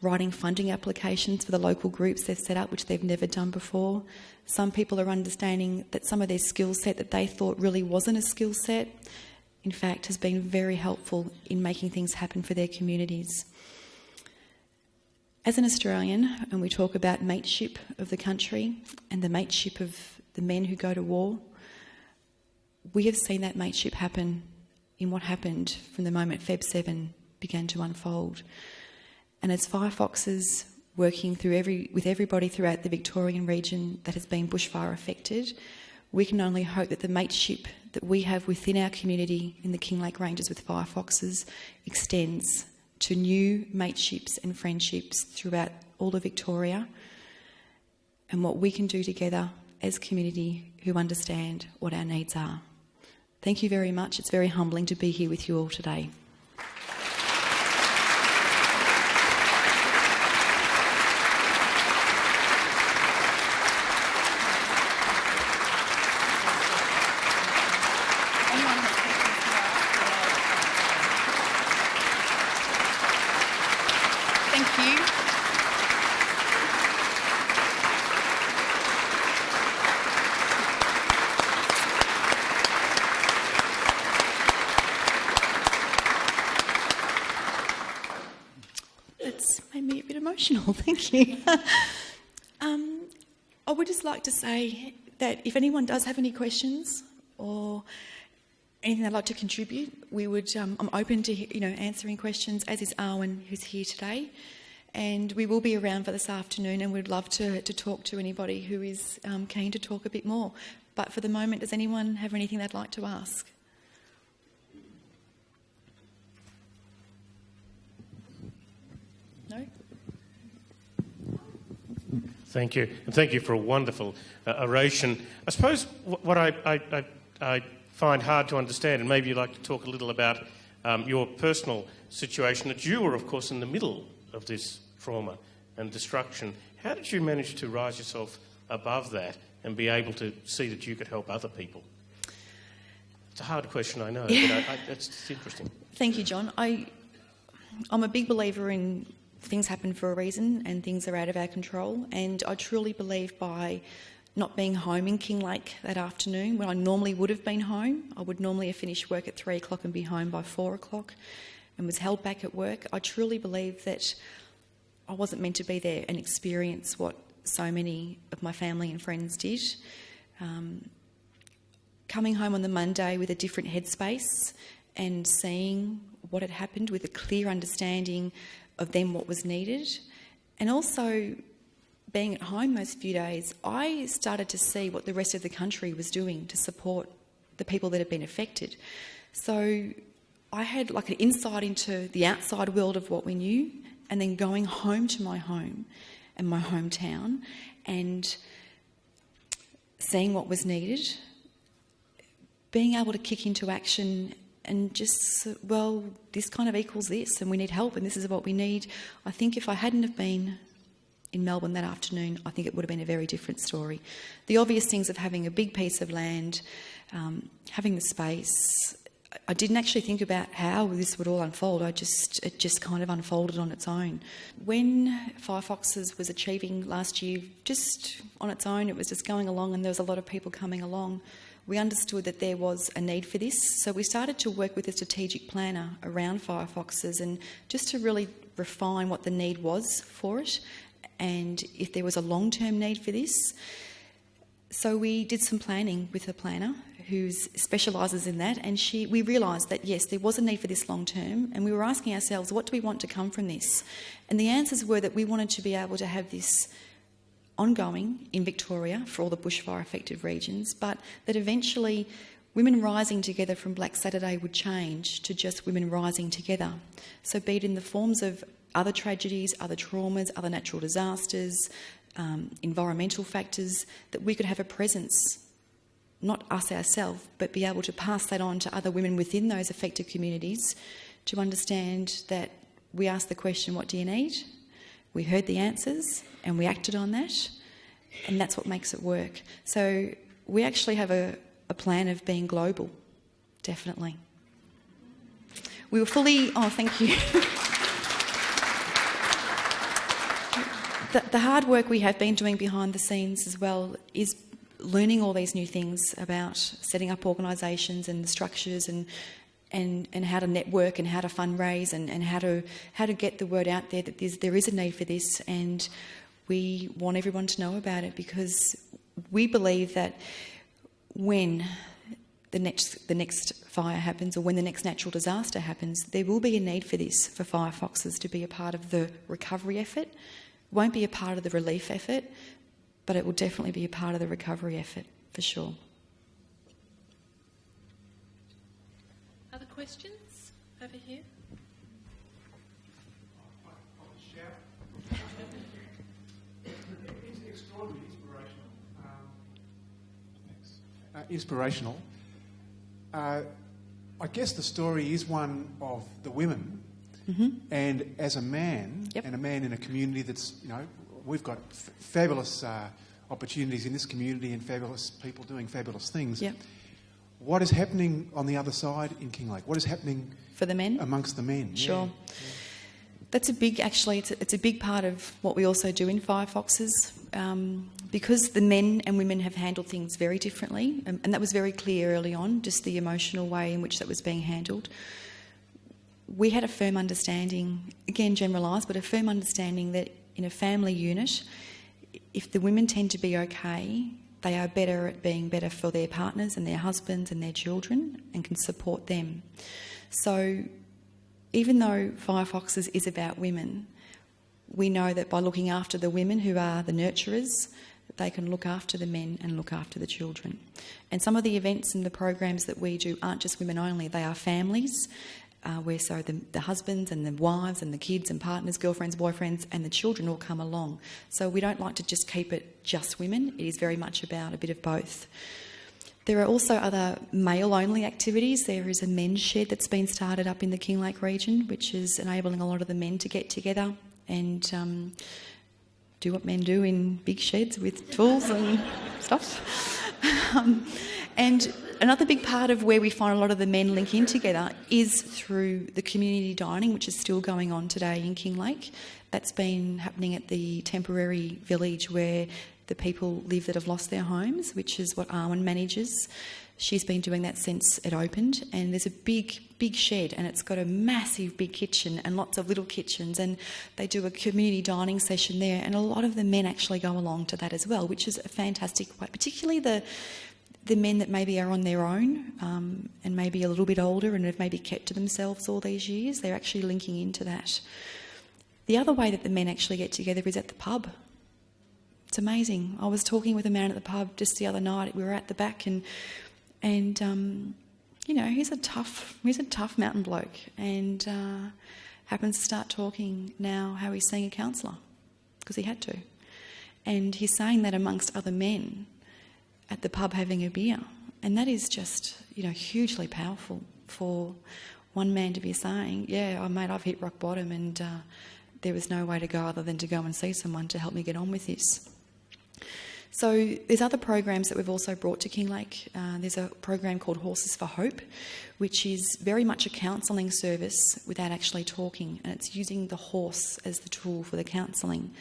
writing funding applications for the local groups they've set up, which they've never done before. Some people are understanding that some of their skill set that they thought really wasn't a skill set, in fact, has been very helpful in making things happen for their communities. As an Australian, and we talk about mateship of the country and the mateship of the men who go to war, we have seen that mateship happen in what happened from the moment Feb 7 began to unfold. And as Firefoxes working with everybody throughout the Victorian region that has been bushfire affected, we can only hope that the mateship that we have within our community in the Kinglake Ranges with Firefoxes extends to new mateships and friendships throughout all of Victoria, and what we can do together as community who understand what our needs are. Thank you very much. It's very humbling to be here with you all today. Thank you. That's made me a bit emotional, thank you. I would just like to say that if anyone does have any questions or anything they'd like to contribute, I'm open to answering questions, as is Arwen, who's here today. And we will be around for this afternoon, and we'd love to talk to anybody who is keen to talk a bit more. But for the moment, does anyone have anything they'd like to ask? No? Thank you. And thank you for a wonderful oration. I suppose what I find hard to understand, and maybe you'd like to talk a little about your personal situation, that you were, of course, in the middle of this trauma and destruction. How did you manage to rise yourself above that and be able to see that you could help other people? It's a hard question, I know, but it's interesting. Thank you, John. I'm a big believer in things happen for a reason and things are out of our control, and I truly believe by not being home in Kinglake that afternoon when I normally would have been home. I would normally have finished work at 3 o'clock and be home by 4 o'clock and was held back at work. I truly believe that I wasn't meant to be there and experience what so many of my family and friends did. Coming home on the Monday with a different headspace and seeing what had happened with a clear understanding of then what was needed, and also being at home those few days, I started to see what the rest of the country was doing to support the people that had been affected. So I had like an insight into the outside world of what we knew, and then going home to my home and my hometown and seeing what was needed, being able to kick into action and just, well, this kind of equals this and we need help and this is what we need. I think if I hadn't have been in Melbourne that afternoon, I think it would have been a very different story. The obvious things of having a big piece of land, having the space, I didn't actually think about how this would all unfold. It just kind of unfolded on its own. When Firefoxes was achieving last year, just on its own, it was just going along and there was a lot of people coming along. We understood that there was a need for this, so we started to work with a strategic planner around Firefoxes and just to really refine what the need was for it and if there was a long-term need for this. So we did some planning with a planner who specialises in that, and we realised that yes, there was a need for this long-term, and we were asking ourselves, what do we want to come from this? And the answers were that we wanted to be able to have this ongoing in Victoria for all the bushfire affected regions, but that eventually women rising together from Black Saturday would change to just women rising together. So be it in the forms of other tragedies, other traumas, other natural disasters, environmental factors, that we could have a presence, not us ourselves, but be able to pass that on to other women within those affected communities to understand that we asked the question, what do you need? We heard the answers and we acted on that, and that's what makes it work. So we actually have a plan of being global, definitely. We were fully... Oh, thank you. The hard work we have been doing behind the scenes as well is learning all these new things about setting up organisations and the structures and how to network and how to fundraise and how to get the word out there that there is a need for this, and we want everyone to know about it because we believe that when the next fire happens or when the next natural disaster happens, there will be a need for this, for Firefoxes to be a part of the recovery effort. It won't be a part of the relief effort, but it will definitely be a part of the recovery effort, for sure. Other questions over here? It's extraordinarily inspirational. I guess the story is one of the women, and as a man, and a man in a community that's, we've got fabulous opportunities in this community and fabulous people doing fabulous things. Yep. What is happening on the other side in Kinglake? What is happening for the men? Amongst the men? Sure. Yeah. That's it's a big part of what we also do in Firefoxes, because the men and women have handled things very differently, and that was very clear early on, just the emotional way in which that was being handled. We had a firm understanding, again generalised, but a firm understanding that in a family unit, if the women tend to be okay, they are better at being better for their partners and their husbands and their children and can support them. So even though Firefoxes is about women, we know that by looking after the women who are the nurturers, they can look after the men and look after the children. And some of the events and the programs that we do aren't just women only, they are families. where so the husbands and the wives and the kids and partners, girlfriends, boyfriends and the children all come along. So we don't like to just keep it just women. It is very much about a bit of both. There are also other male-only activities. There is a men's shed that's been started up in the Kinglake region, which is enabling a lot of the men to get together and do what men do in big sheds with tools and stuff. And another big part of where we find a lot of the men link in together is through the community dining, which is still going on today in Kinglake. That's been happening at the temporary village where the people live that have lost their homes, which is what Arwen manages. She's been doing that since it opened, and there's a big shed, and it's got a massive big kitchen and lots of little kitchens, and they do a community dining session there, and a lot of the men actually go along to that as well, which is a fantastic way, particularly the men that maybe are on their own and maybe a little bit older and have maybe kept to themselves all these years. They're actually linking into that. The other way that the men actually get together is at the pub. It's amazing. I was talking with a man at the pub just the other night. We were at the back and you know, he's a tough mountain bloke and happens to start talking now how he's seeing a counsellor because he had to. And he's saying that amongst other men at the pub having a beer. And that is just, you know, hugely powerful for one man to be saying, yeah, oh, mate, I've hit rock bottom and there was no way to go other than to go and see someone to help me get on with this. So there's other programs that we've also brought to Kinglake. There's a program called Horses for Hope, which is very much a counselling service without actually talking, and it's using the horse as the tool for the counselling.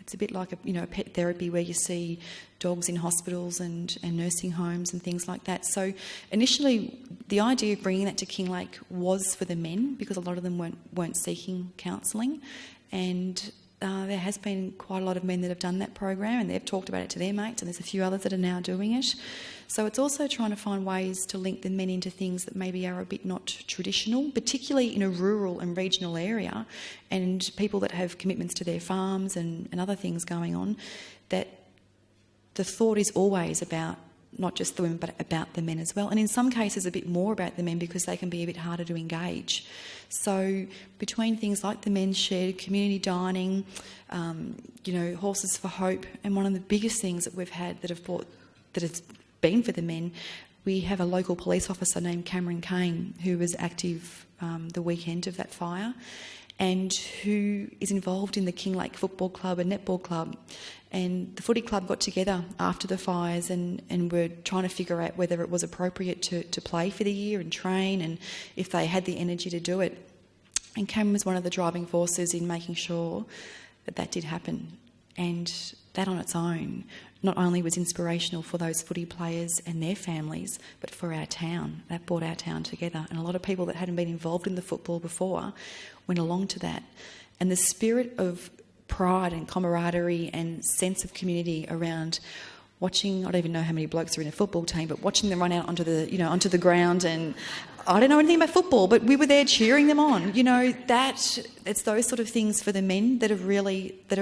It's a bit like a pet therapy where you see dogs in hospitals and nursing homes and things like that. So initially, the idea of bringing that to Kinglake was for the men because a lot of them weren't seeking counselling, and there has been quite a lot of men that have done that program and they've talked about it to their mates, and there's a few others that are now doing it. So it's also trying to find ways to link the men into things that maybe are a bit not traditional, particularly in a rural and regional area, and people that have commitments to their farms and other things going on, that the thought is always about not just the women but about the men as well, and in some cases a bit more about the men because they can be a bit harder to engage. So between things like the men's shed, community dining, Horses for Hope, and one of the biggest things that we've had that has been for the men, we have a local police officer named Cameron Kane who was active the weekend of that fire and who is involved in the Kinglake Football Club and Netball Club. And the footy club got together after the fires and were trying to figure out whether it was appropriate to play for the year and train and if they had the energy to do it. And Cameron was one of the driving forces in making sure that did happen. And that on its own not only was inspirational for those footy players and their families, but for our town. That brought our town together. And a lot of people that hadn't been involved in the football before went along to that. And the spirit of pride and camaraderie and sense of community around watching, I don't even know how many blokes are in a football team, but watching them run out onto the ground, and I don't know anything about football, but we were there cheering them on. It's those sort of things for the men that are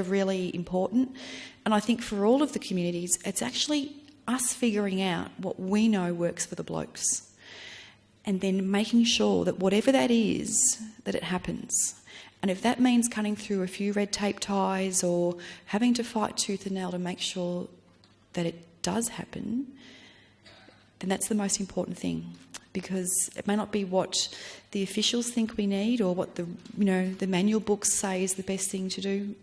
really important. And I think for all of the communities, it's actually us figuring out what we know works for the blokes and then making sure that whatever that is, that it happens. And if that means cutting through a few red tape ties or having to fight tooth and nail to make sure that it does happen, then that's the most important thing, because it may not be what the officials think we need or what the manual books say is the best thing to do.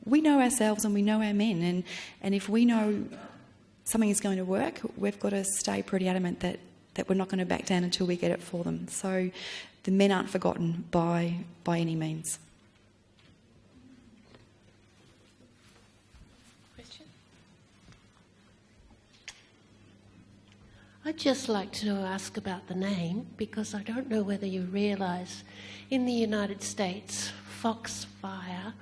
We know ourselves and we know our men, and if we know something is going to work, we've got to stay pretty adamant that we're not going to back down until we get it for them. So the men aren't forgotten by any means. Question? I'd just like to ask about the name, because I don't know whether you realise in the United States, foxfire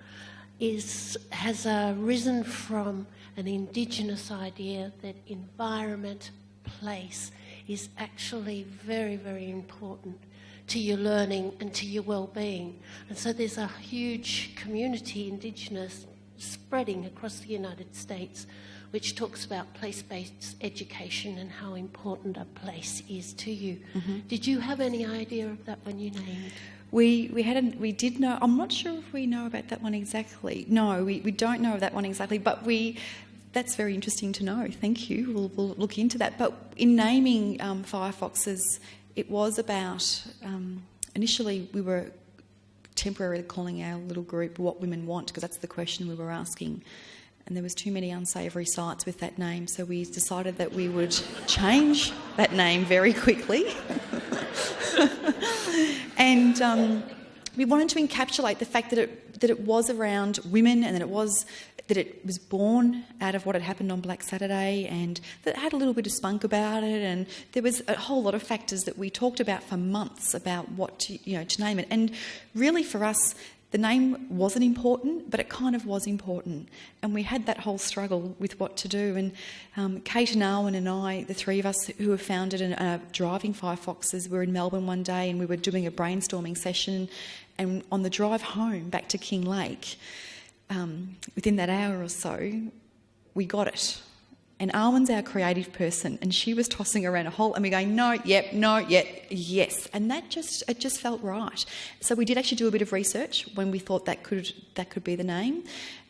has arisen from an Indigenous idea that environment, place, is actually very, very important to your learning and to your well-being. And so there's a huge community, Indigenous, spreading across the United States, which talks about place-based education and how important a place is to you. Did you have any idea of that when you named? We did know. I'm not sure if we know about that one exactly. No, we don't know that one exactly, but that's very interesting to know. Thank you. We'll look into that. But in naming firefoxes, it was about, initially we were temporarily calling our little group What Women Want, because that's the question we were asking. And there was too many unsavoury sights with that name, so we decided that we would change that name very quickly. And we wanted to encapsulate the fact that it was around women, and that it was born out of what had happened on Black Saturday, and that it had a little bit of spunk about it, and there was a whole lot of factors that we talked about for months about what to name it. And really for us, the name wasn't important, but it kind of was important. And we had that whole struggle with what to do. And Kate and Arwen and I, the three of us who have founded Driving Firefoxes, were in Melbourne one day and we were doing a brainstorming session. And on the drive home back to King Lake, within that hour or so, we got it. And Arwen's our creative person, and she was tossing around a whole, and we're going, no, yep, yes. And it just felt right. So we did actually do a bit of research when we thought that could be the name.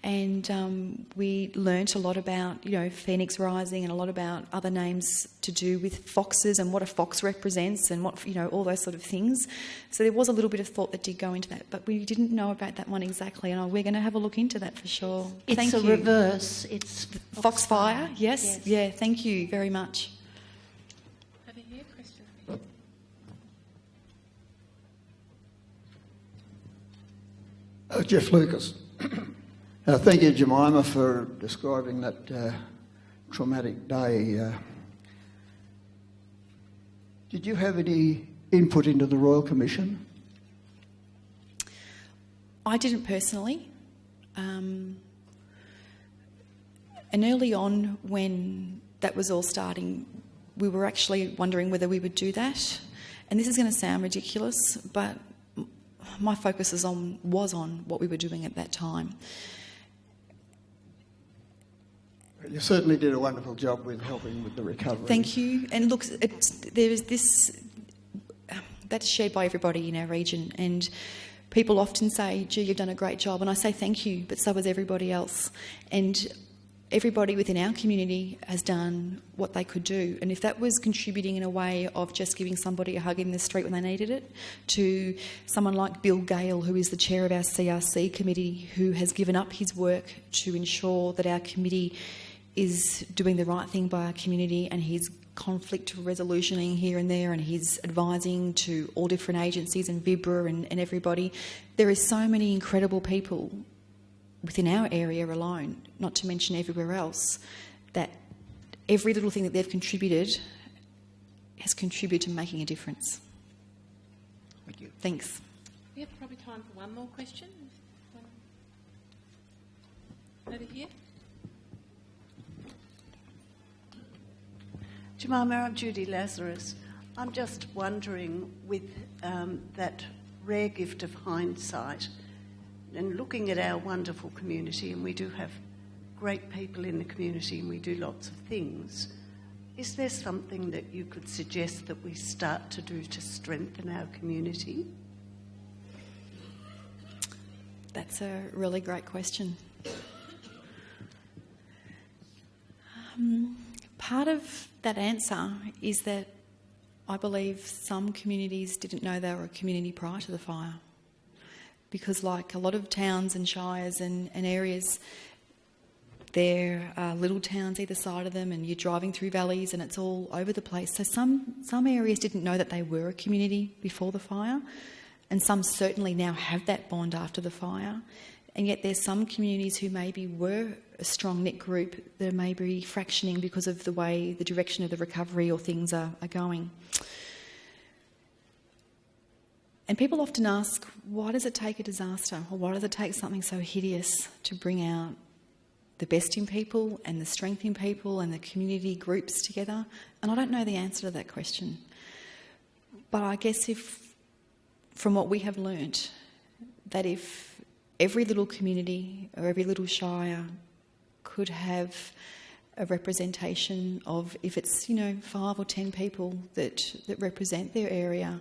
And we learnt a lot about, Phoenix Rising, and a lot about other names to do with foxes and what a fox represents and what, all those sort of things. So there was a little bit of thought that did go into that, but we didn't know about that one exactly, and we're going to have a look into that for sure. It's a reverse. It's Foxfire, yes. Yeah, thank you very much. Over here, question. Jeff Lucas. Thank you, Jemima, for describing that traumatic day. Did you have any input into the Royal Commission? I didn't personally. And early on, when that was all starting, we were actually wondering whether we would do that. And this is going to sound ridiculous, but my focus was on what we were doing at that time. You certainly did a wonderful job with helping with the recovery. Thank you. And look, there is this that's shared by everybody in our region, and people often say, gee, you've done a great job, and I say thank you, but so has everybody else. And everybody within our community has done what they could do. And if that was contributing in a way of just giving somebody a hug in the street when they needed it, to someone like Bill Gale, who is the chair of our CRC committee, who has given up his work to ensure that our committee is doing the right thing by our community, and he's conflict resolutioning here and there, and he's advising to all different agencies and Vibra and everybody. There is so many incredible people within our area alone, not to mention everywhere else, that every little thing that they've contributed has contributed to making a difference. Thank you. Thanks. We have probably time for one more question. Over here. Jemima, I'm Judy Lazarus. I'm just wondering, with that rare gift of hindsight, and looking at our wonderful community, and we do have great people in the community and we do lots of things, is there something that you could suggest that we start to do to strengthen our community? That's a really great question. Part of that answer is that I believe some communities didn't know they were a community prior to the fire. Because like a lot of towns and shires and areas, there are little towns either side of them, and you're driving through valleys and it's all over the place. So some areas didn't know that they were a community before the fire, and some certainly now have that bond after the fire. And yet there's some communities who maybe were a strong knit group that may be fractioning because of the way the direction of the recovery or things are going. And people often ask, why does it take a disaster, or why does it take something so hideous to bring out the best in people and the strength in people and the community groups together? And I don't know the answer to that question. But I guess from what we have learnt, that if every little community or every little shire could have a representation of, if it's 5 or 10 people that represent their area,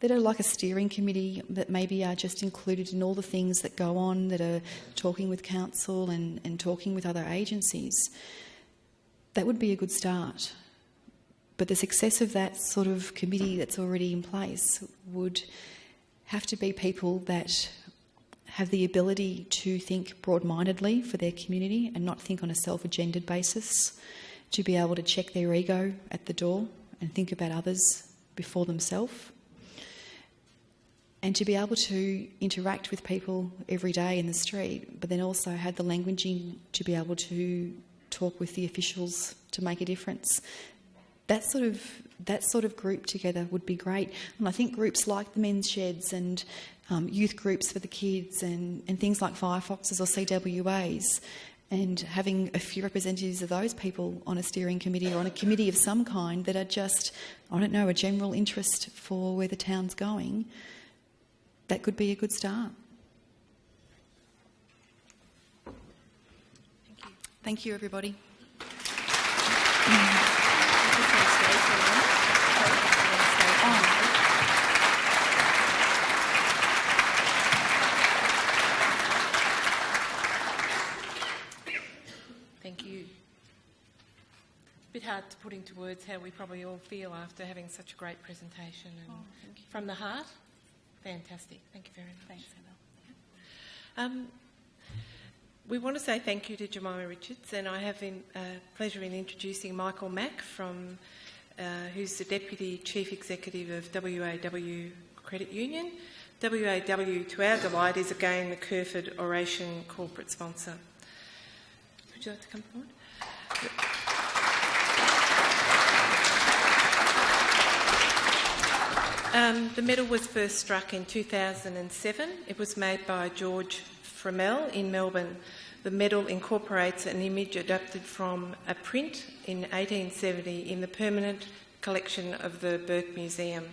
that are like a steering committee that maybe are just included in all the things that go on, that are talking with council and talking with other agencies. That would be a good start. But the success of that sort of committee that's already in place would have to be people that have the ability to think broad-mindedly for their community and not think on a self-agendered basis, to be able to check their ego at the door and think about others before themselves, and to be able to interact with people every day in the street, but then also have the languaging to be able to talk with the officials to make a difference. That sort of group together would be great. And I think groups like the men's sheds and youth groups for the kids and things like Firefoxes or CWAs, and having a few representatives of those people on a steering committee or on a committee of some kind that are just, a general interest for where the town's going, that could be a good start. Thank you, everybody. Thank you. It's a bit hard to put into words how we probably all feel after having such a great presentation. And from the heart, fantastic. Thank you very much. Thanks, Annabelle. We want to say thank you to Jemima Richards, and I have pleasure in introducing Michael Mack, who's the Deputy Chief Executive of WAW Credit Union. WAW, to our delight, is again the Kerferd Oration corporate sponsor. Would you like to come forward? The medal was first struck in 2007. It was made by George Fromell in Melbourne. The medal incorporates an image adapted from a print in 1870 in the permanent collection of the Burke Museum.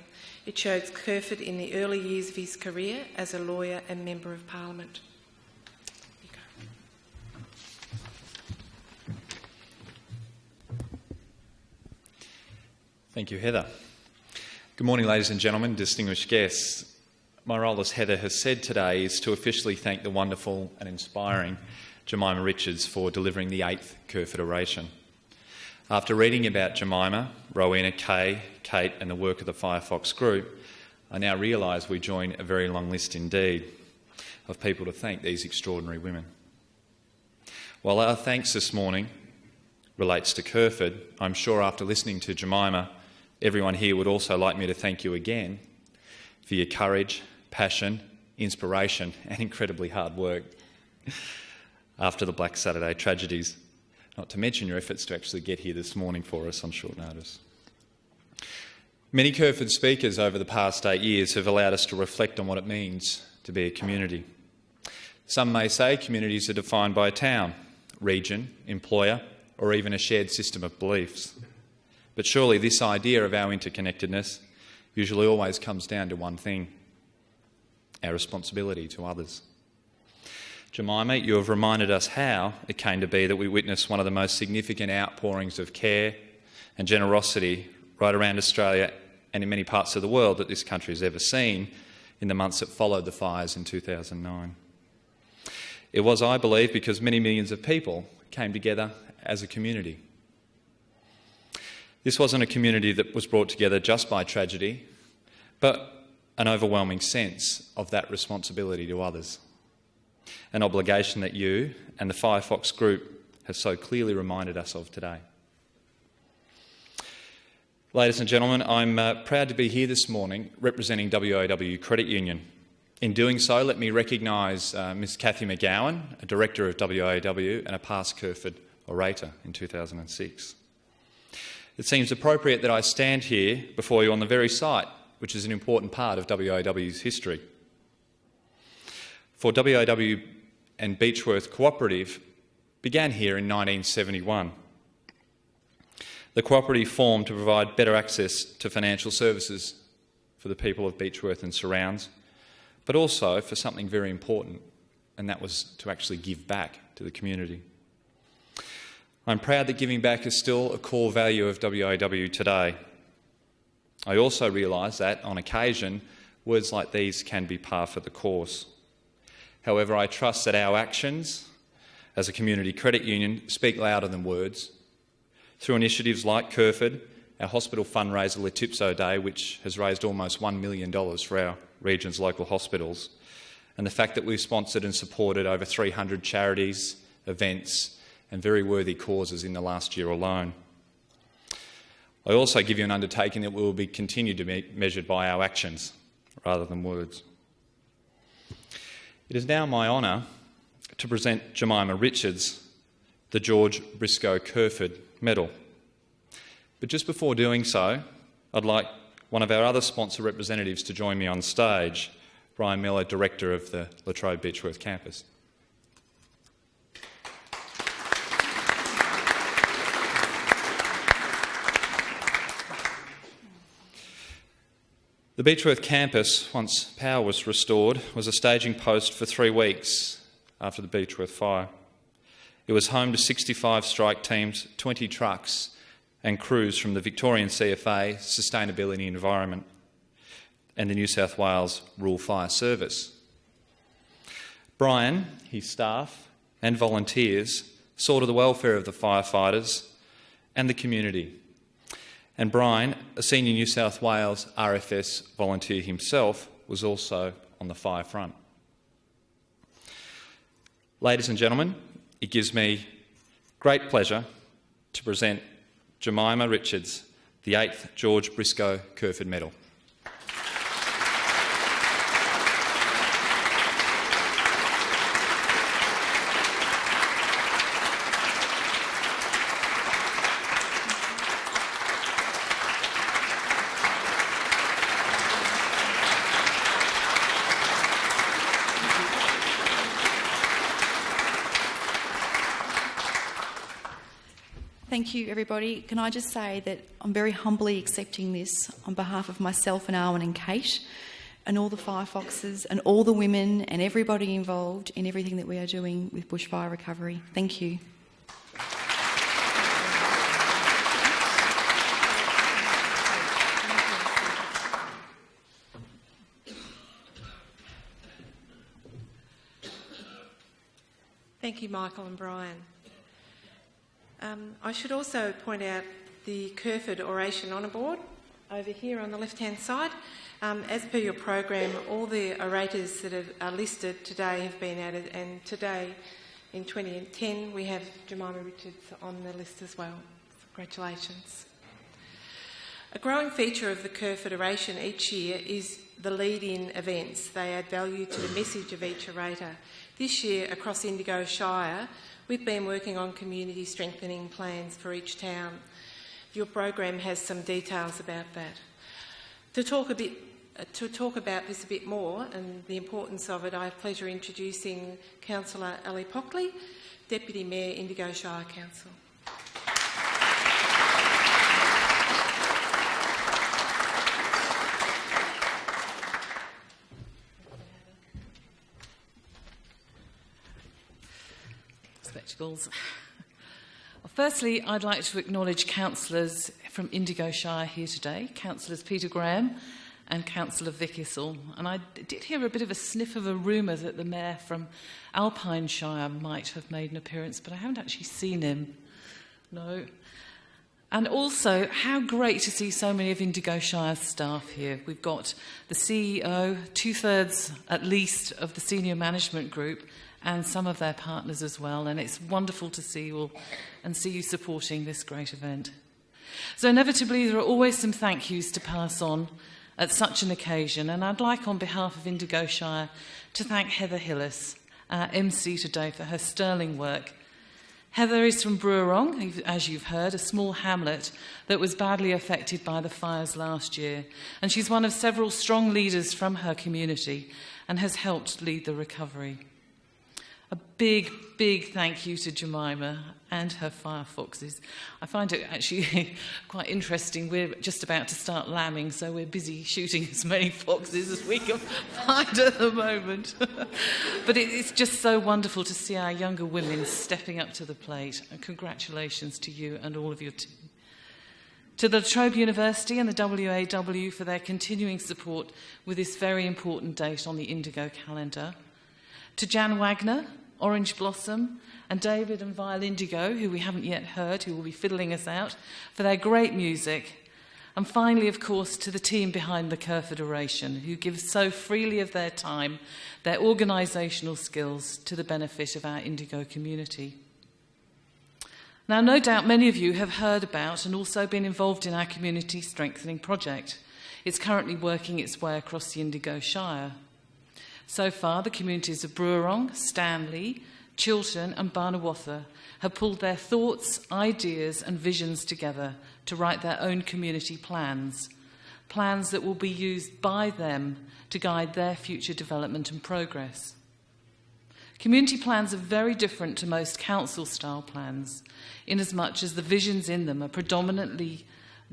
It shows Kerferd in the early years of his career as a lawyer and Member of Parliament. You go. Thank you, Heather. Good morning, ladies and gentlemen, distinguished guests. My role, as Heather has said today, is to officially thank the wonderful and inspiring Jemima Richards for delivering the 8th Kerferd Oration. After reading about Jemima, Rowena, Kay, Kate and the work of the Firefox Group, I now realise we join a very long list indeed of people to thank these extraordinary women. While our thanks this morning relates to Kerferd, I'm sure after listening to Jemima, everyone here would also like me to thank you again for your courage, passion, inspiration and incredibly hard work after the Black Saturday tragedies, not to mention your efforts to actually get here this morning for us on short notice. Many Kerferd speakers over the past 8 years have allowed us to reflect on what it means to be a community. Some may say communities are defined by a town, region, employer, or even a shared system of beliefs. But surely this idea of our interconnectedness usually always comes down to one thing: our responsibility to others. Jemima, you have reminded us how it came to be that we witnessed one of the most significant outpourings of care and generosity right around Australia and in many parts of the world that this country has ever seen in the months that followed the fires in 2009. It was, I believe, because many millions of people came together as a community. This wasn't a community that was brought together just by tragedy, but an overwhelming sense of that responsibility to others. An obligation that you and the Firefox Group have so clearly reminded us of today. Ladies and gentlemen, I'm proud to be here this morning representing WAW Credit Union. In doing so, let me recognise Ms Cathy McGowan, a Director of WAW and a past Kerferd Orator in 2006. It seems appropriate that I stand here before you on the very site which is an important part of WAW's history. For WAW and Beechworth Cooperative began here in 1971. The cooperative formed to provide better access to financial services for the people of Beechworth and surrounds, but also for something very important, and that was to actually give back to the community. I'm proud that giving back is still a core value of WAW today. I also realise that, on occasion, words like these can be par for the course. However, I trust that our actions as a community credit union speak louder than words. Through initiatives like Kerferd, our hospital fundraiser Letipso Day, which has raised almost $1 million for our region's local hospitals, and the fact that we've sponsored and supported over 300 charities, events and very worthy causes in the last year alone. I also give you an undertaking that we will be continued to be measured by our actions rather than words. It is now my honour to present Jemima Richards the George Briscoe Kerferd Medal. But just before doing so, I'd like one of our other sponsor representatives to join me on stage, Brian Miller, Director of the Latrobe Beechworth campus. The Beechworth campus, once power was restored, was a staging post for 3 weeks after the Beechworth fire. It was home to 65 strike teams, 20 trucks and crews from the Victorian CFA, Sustainability Environment, and the New South Wales Rural Fire Service. Brian, his staff and volunteers saw to the welfare of the firefighters and the community. And Brian, a senior New South Wales RFS volunteer himself, was also on the fire front. Ladies and gentlemen, it gives me great pleasure to present Jemima Richards, the 8th George Briscoe Kerferd Medal. Thank you, everybody. Can I just say that I'm very humbly accepting this on behalf of myself and Arwen and Kate and all the firefoxes and all the women and everybody involved in everything that we are doing with bushfire recovery. Thank you. Thank you, Michael and Brian. I should also point out the Kerferd Oration Honour Board over here on the left-hand side. As per your program, all the orators that are listed today have been added, and today, in 2010, we have Jemima Richards on the list as well. Congratulations. A growing feature of the Kerferd Oration each year is the lead-in events. They add value to the message of each orator. This year, across Indigo Shire, we've been working on community strengthening plans for each town. Your program has some details about that. To talk about this a bit more and the importance of it, I have pleasure introducing Councillor Ali Pockley, Deputy Mayor, Indigo Shire Council. Spectacles. Well, firstly, I'd like to acknowledge councillors from Indigo Shire here today, Councillors Peter Graham and Councillor Vic Issel. And I did hear a bit of a sniff of a rumour that the Mayor from Alpine Shire might have made an appearance, but I haven't actually seen him. No. And also, how great to see so many of Indigo Shire's staff here. We've got the CEO, 2/3 at least of the senior management group, and some of their partners as well, and it's wonderful to see you all and see you supporting this great event. So inevitably there are always some thank yous to pass on at such an occasion, and I'd like on behalf of Indigo Shire to thank Heather Hillis, our MC today, for her sterling work. Heather is from Brewerong, as you've heard, a small hamlet that was badly affected by the fires last year, and she's one of several strong leaders from her community and has helped lead the recovery. A big, big thank you to Jemima and her firefoxes. I find it actually quite interesting. We're just about to start lambing, so we're busy shooting as many foxes as we can find at the moment. But it's just so wonderful to see our younger women stepping up to the plate. And congratulations to you and all of your team. To the La Trobe University and the WAW for their continuing support with this very important date on the Indigo calendar. To Jan Wagner, Orange Blossom, and David and Vile Indigo, who we haven't yet heard, who will be fiddling us out, for their great music. And finally, of course, to the team behind the Kerferd Oration, who give so freely of their time, their organisational skills to the benefit of our Indigo community. Now, no doubt many of you have heard about and also been involved in our community strengthening project. It's currently working its way across the Indigo Shire. So far, the communities of Brewerong, Stanley, Chiltern and Barnawartha have pulled their thoughts, ideas and visions together to write their own community plans, plans that will be used by them to guide their future development and progress. Community plans are very different to most council-style plans, inasmuch as the visions in them are predominantly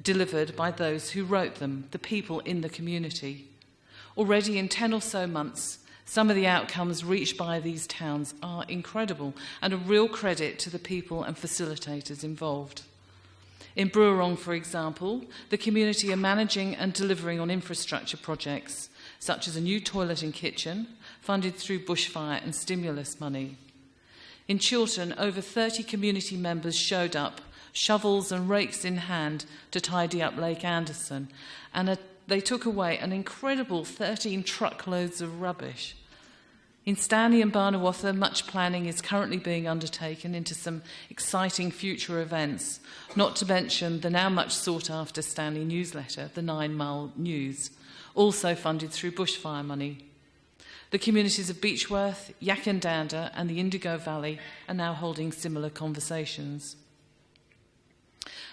delivered by those who wrote them, the people in the community. Already in 10 or so months, some of the outcomes reached by these towns are incredible and a real credit to the people and facilitators involved. In Brewerong, for example, the community are managing and delivering on infrastructure projects, such as a new toilet and kitchen, funded through bushfire and stimulus money. In Chiltern, over 30 community members showed up, shovels and rakes in hand, to tidy up Lake Anderson, and they took away an incredible 13 truckloads of rubbish. In Stanley and Barnawartha, much planning is currently being undertaken into some exciting future events, not to mention the now much sought-after Stanley newsletter, the 9 Mile News, also funded through bushfire money. The communities of Beechworth, Yakandanda and the Indigo Valley are now holding similar conversations.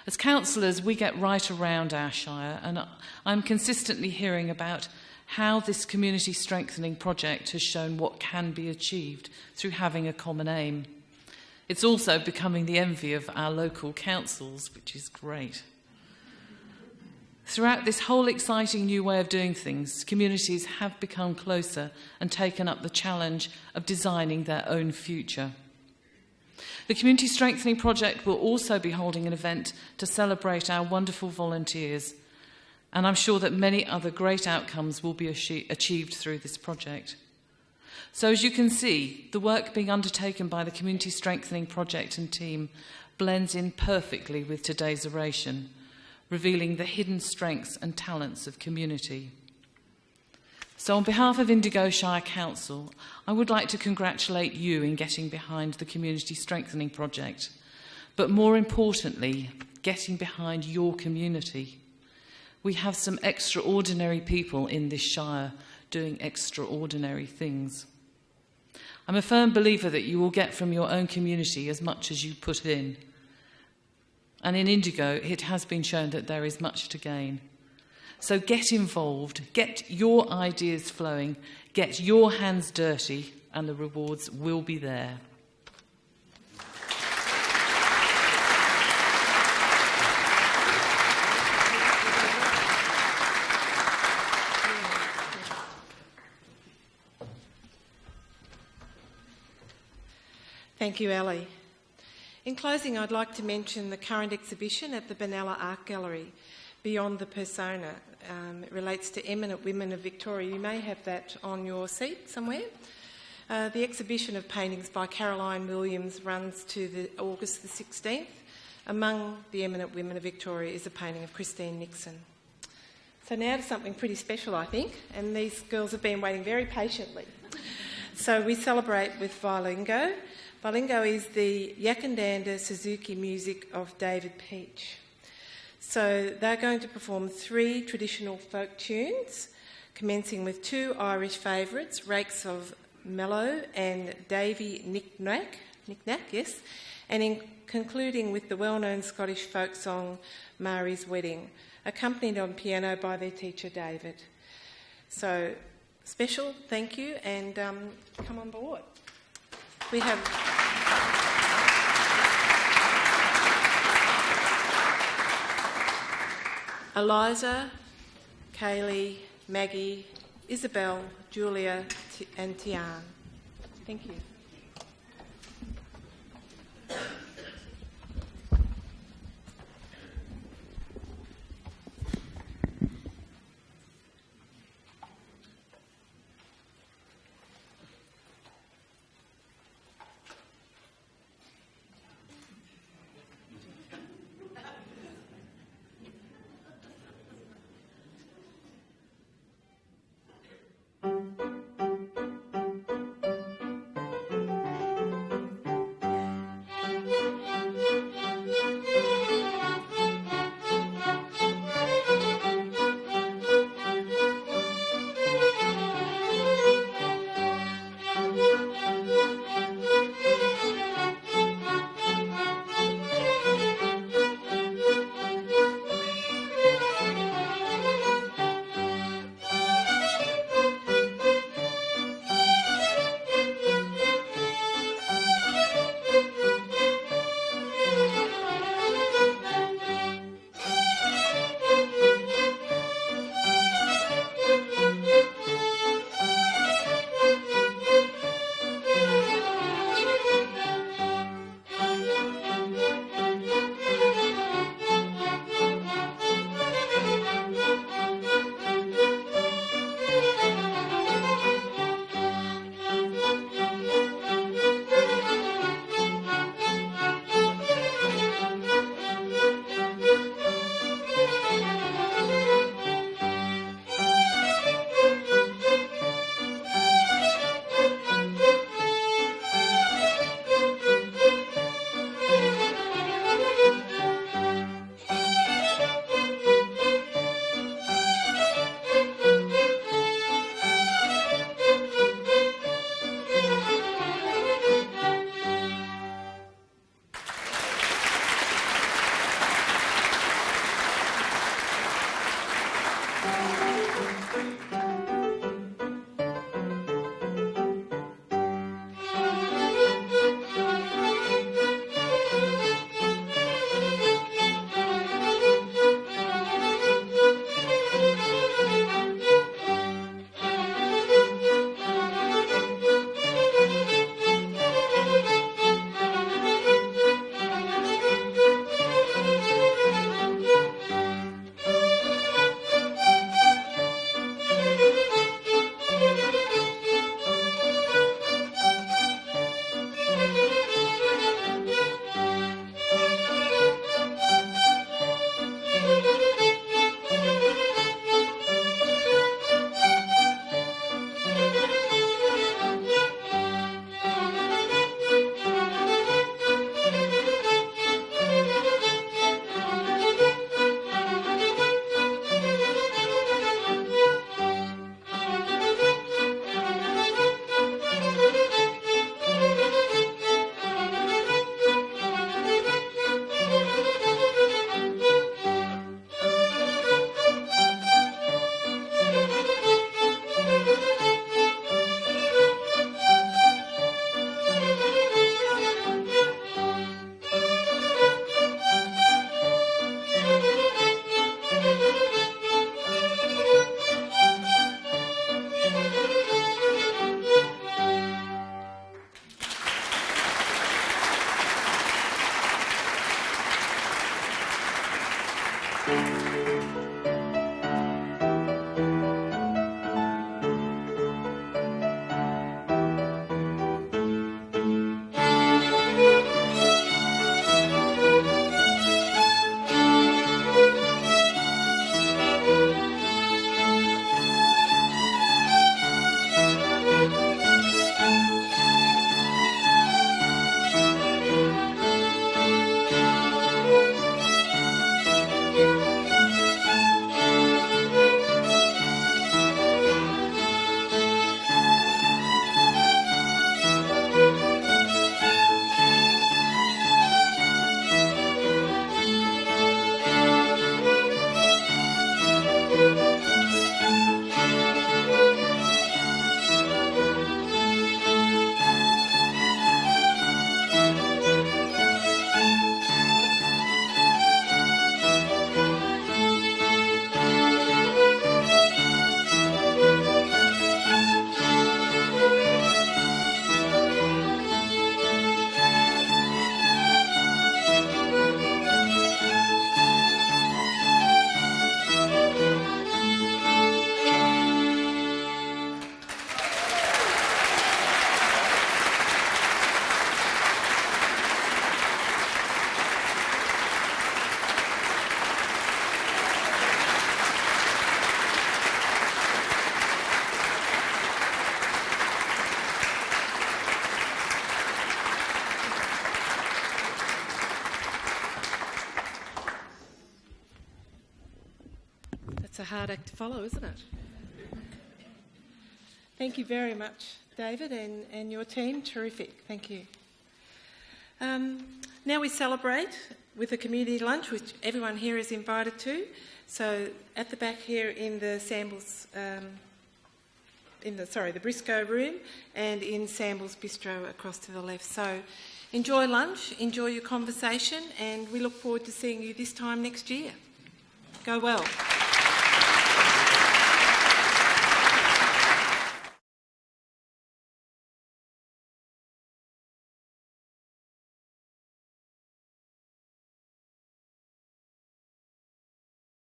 As councillors, we get right around our shire, and I'm consistently hearing about how this community strengthening project has shown what can be achieved through having a common aim. It's also becoming the envy of our local councils, which is great. Throughout this whole exciting new way of doing things, communities have become closer and taken up the challenge of designing their own future. The Community Strengthening Project will also be holding an event to celebrate our wonderful volunteers, and I'm sure that many other great outcomes will be achieved through this project. So as you can see, the work being undertaken by the Community Strengthening Project and team blends in perfectly with today's oration, revealing the hidden strengths and talents of community. So on behalf of Indigo Shire Council, I would like to congratulate you in getting behind the Community Strengthening Project, but more importantly, getting behind your community. We have some extraordinary people in this shire doing extraordinary things. I'm a firm believer that you will get from your own community as much as you put in. And in Indigo, it has been shown that there is much to gain. So get involved, get your ideas flowing, get your hands dirty, and the rewards will be there. Thank you, Ellie. In closing, I'd like to mention the current exhibition at the Benalla Art Gallery, Beyond the Persona. It relates to eminent women of Victoria. You may have that on your seat somewhere. The exhibition of paintings by Caroline Williams runs to August the 16th. Among the eminent women of Victoria is a painting of Christine Nixon. So now to something pretty special, I think, and these girls have been waiting very patiently. So we celebrate with Vilingo. Vilingo is the Yakandanda Suzuki music of David Peach. So they're going to perform 3 traditional folk tunes, commencing with 2 Irish favourites, Rakes of Mellow and Davy Knick-Knack, yes, and concluding with the well-known Scottish folk song Marie's Wedding, accompanied on piano by their teacher David. So special thank you, and come on board. We have Eliza, Kaylee, Maggie, Isabel, Julia and Tian. Thank you. That's a hard act to follow, isn't it? Thank you very much, David, and your team. Terrific. Thank you. Now we celebrate with a community lunch, which everyone here is invited to. So at the back here in the Sambles, the Briscoe room, and in Sambles Bistro across to the left. So enjoy lunch, enjoy your conversation, and we look forward to seeing you this time next year. Go well.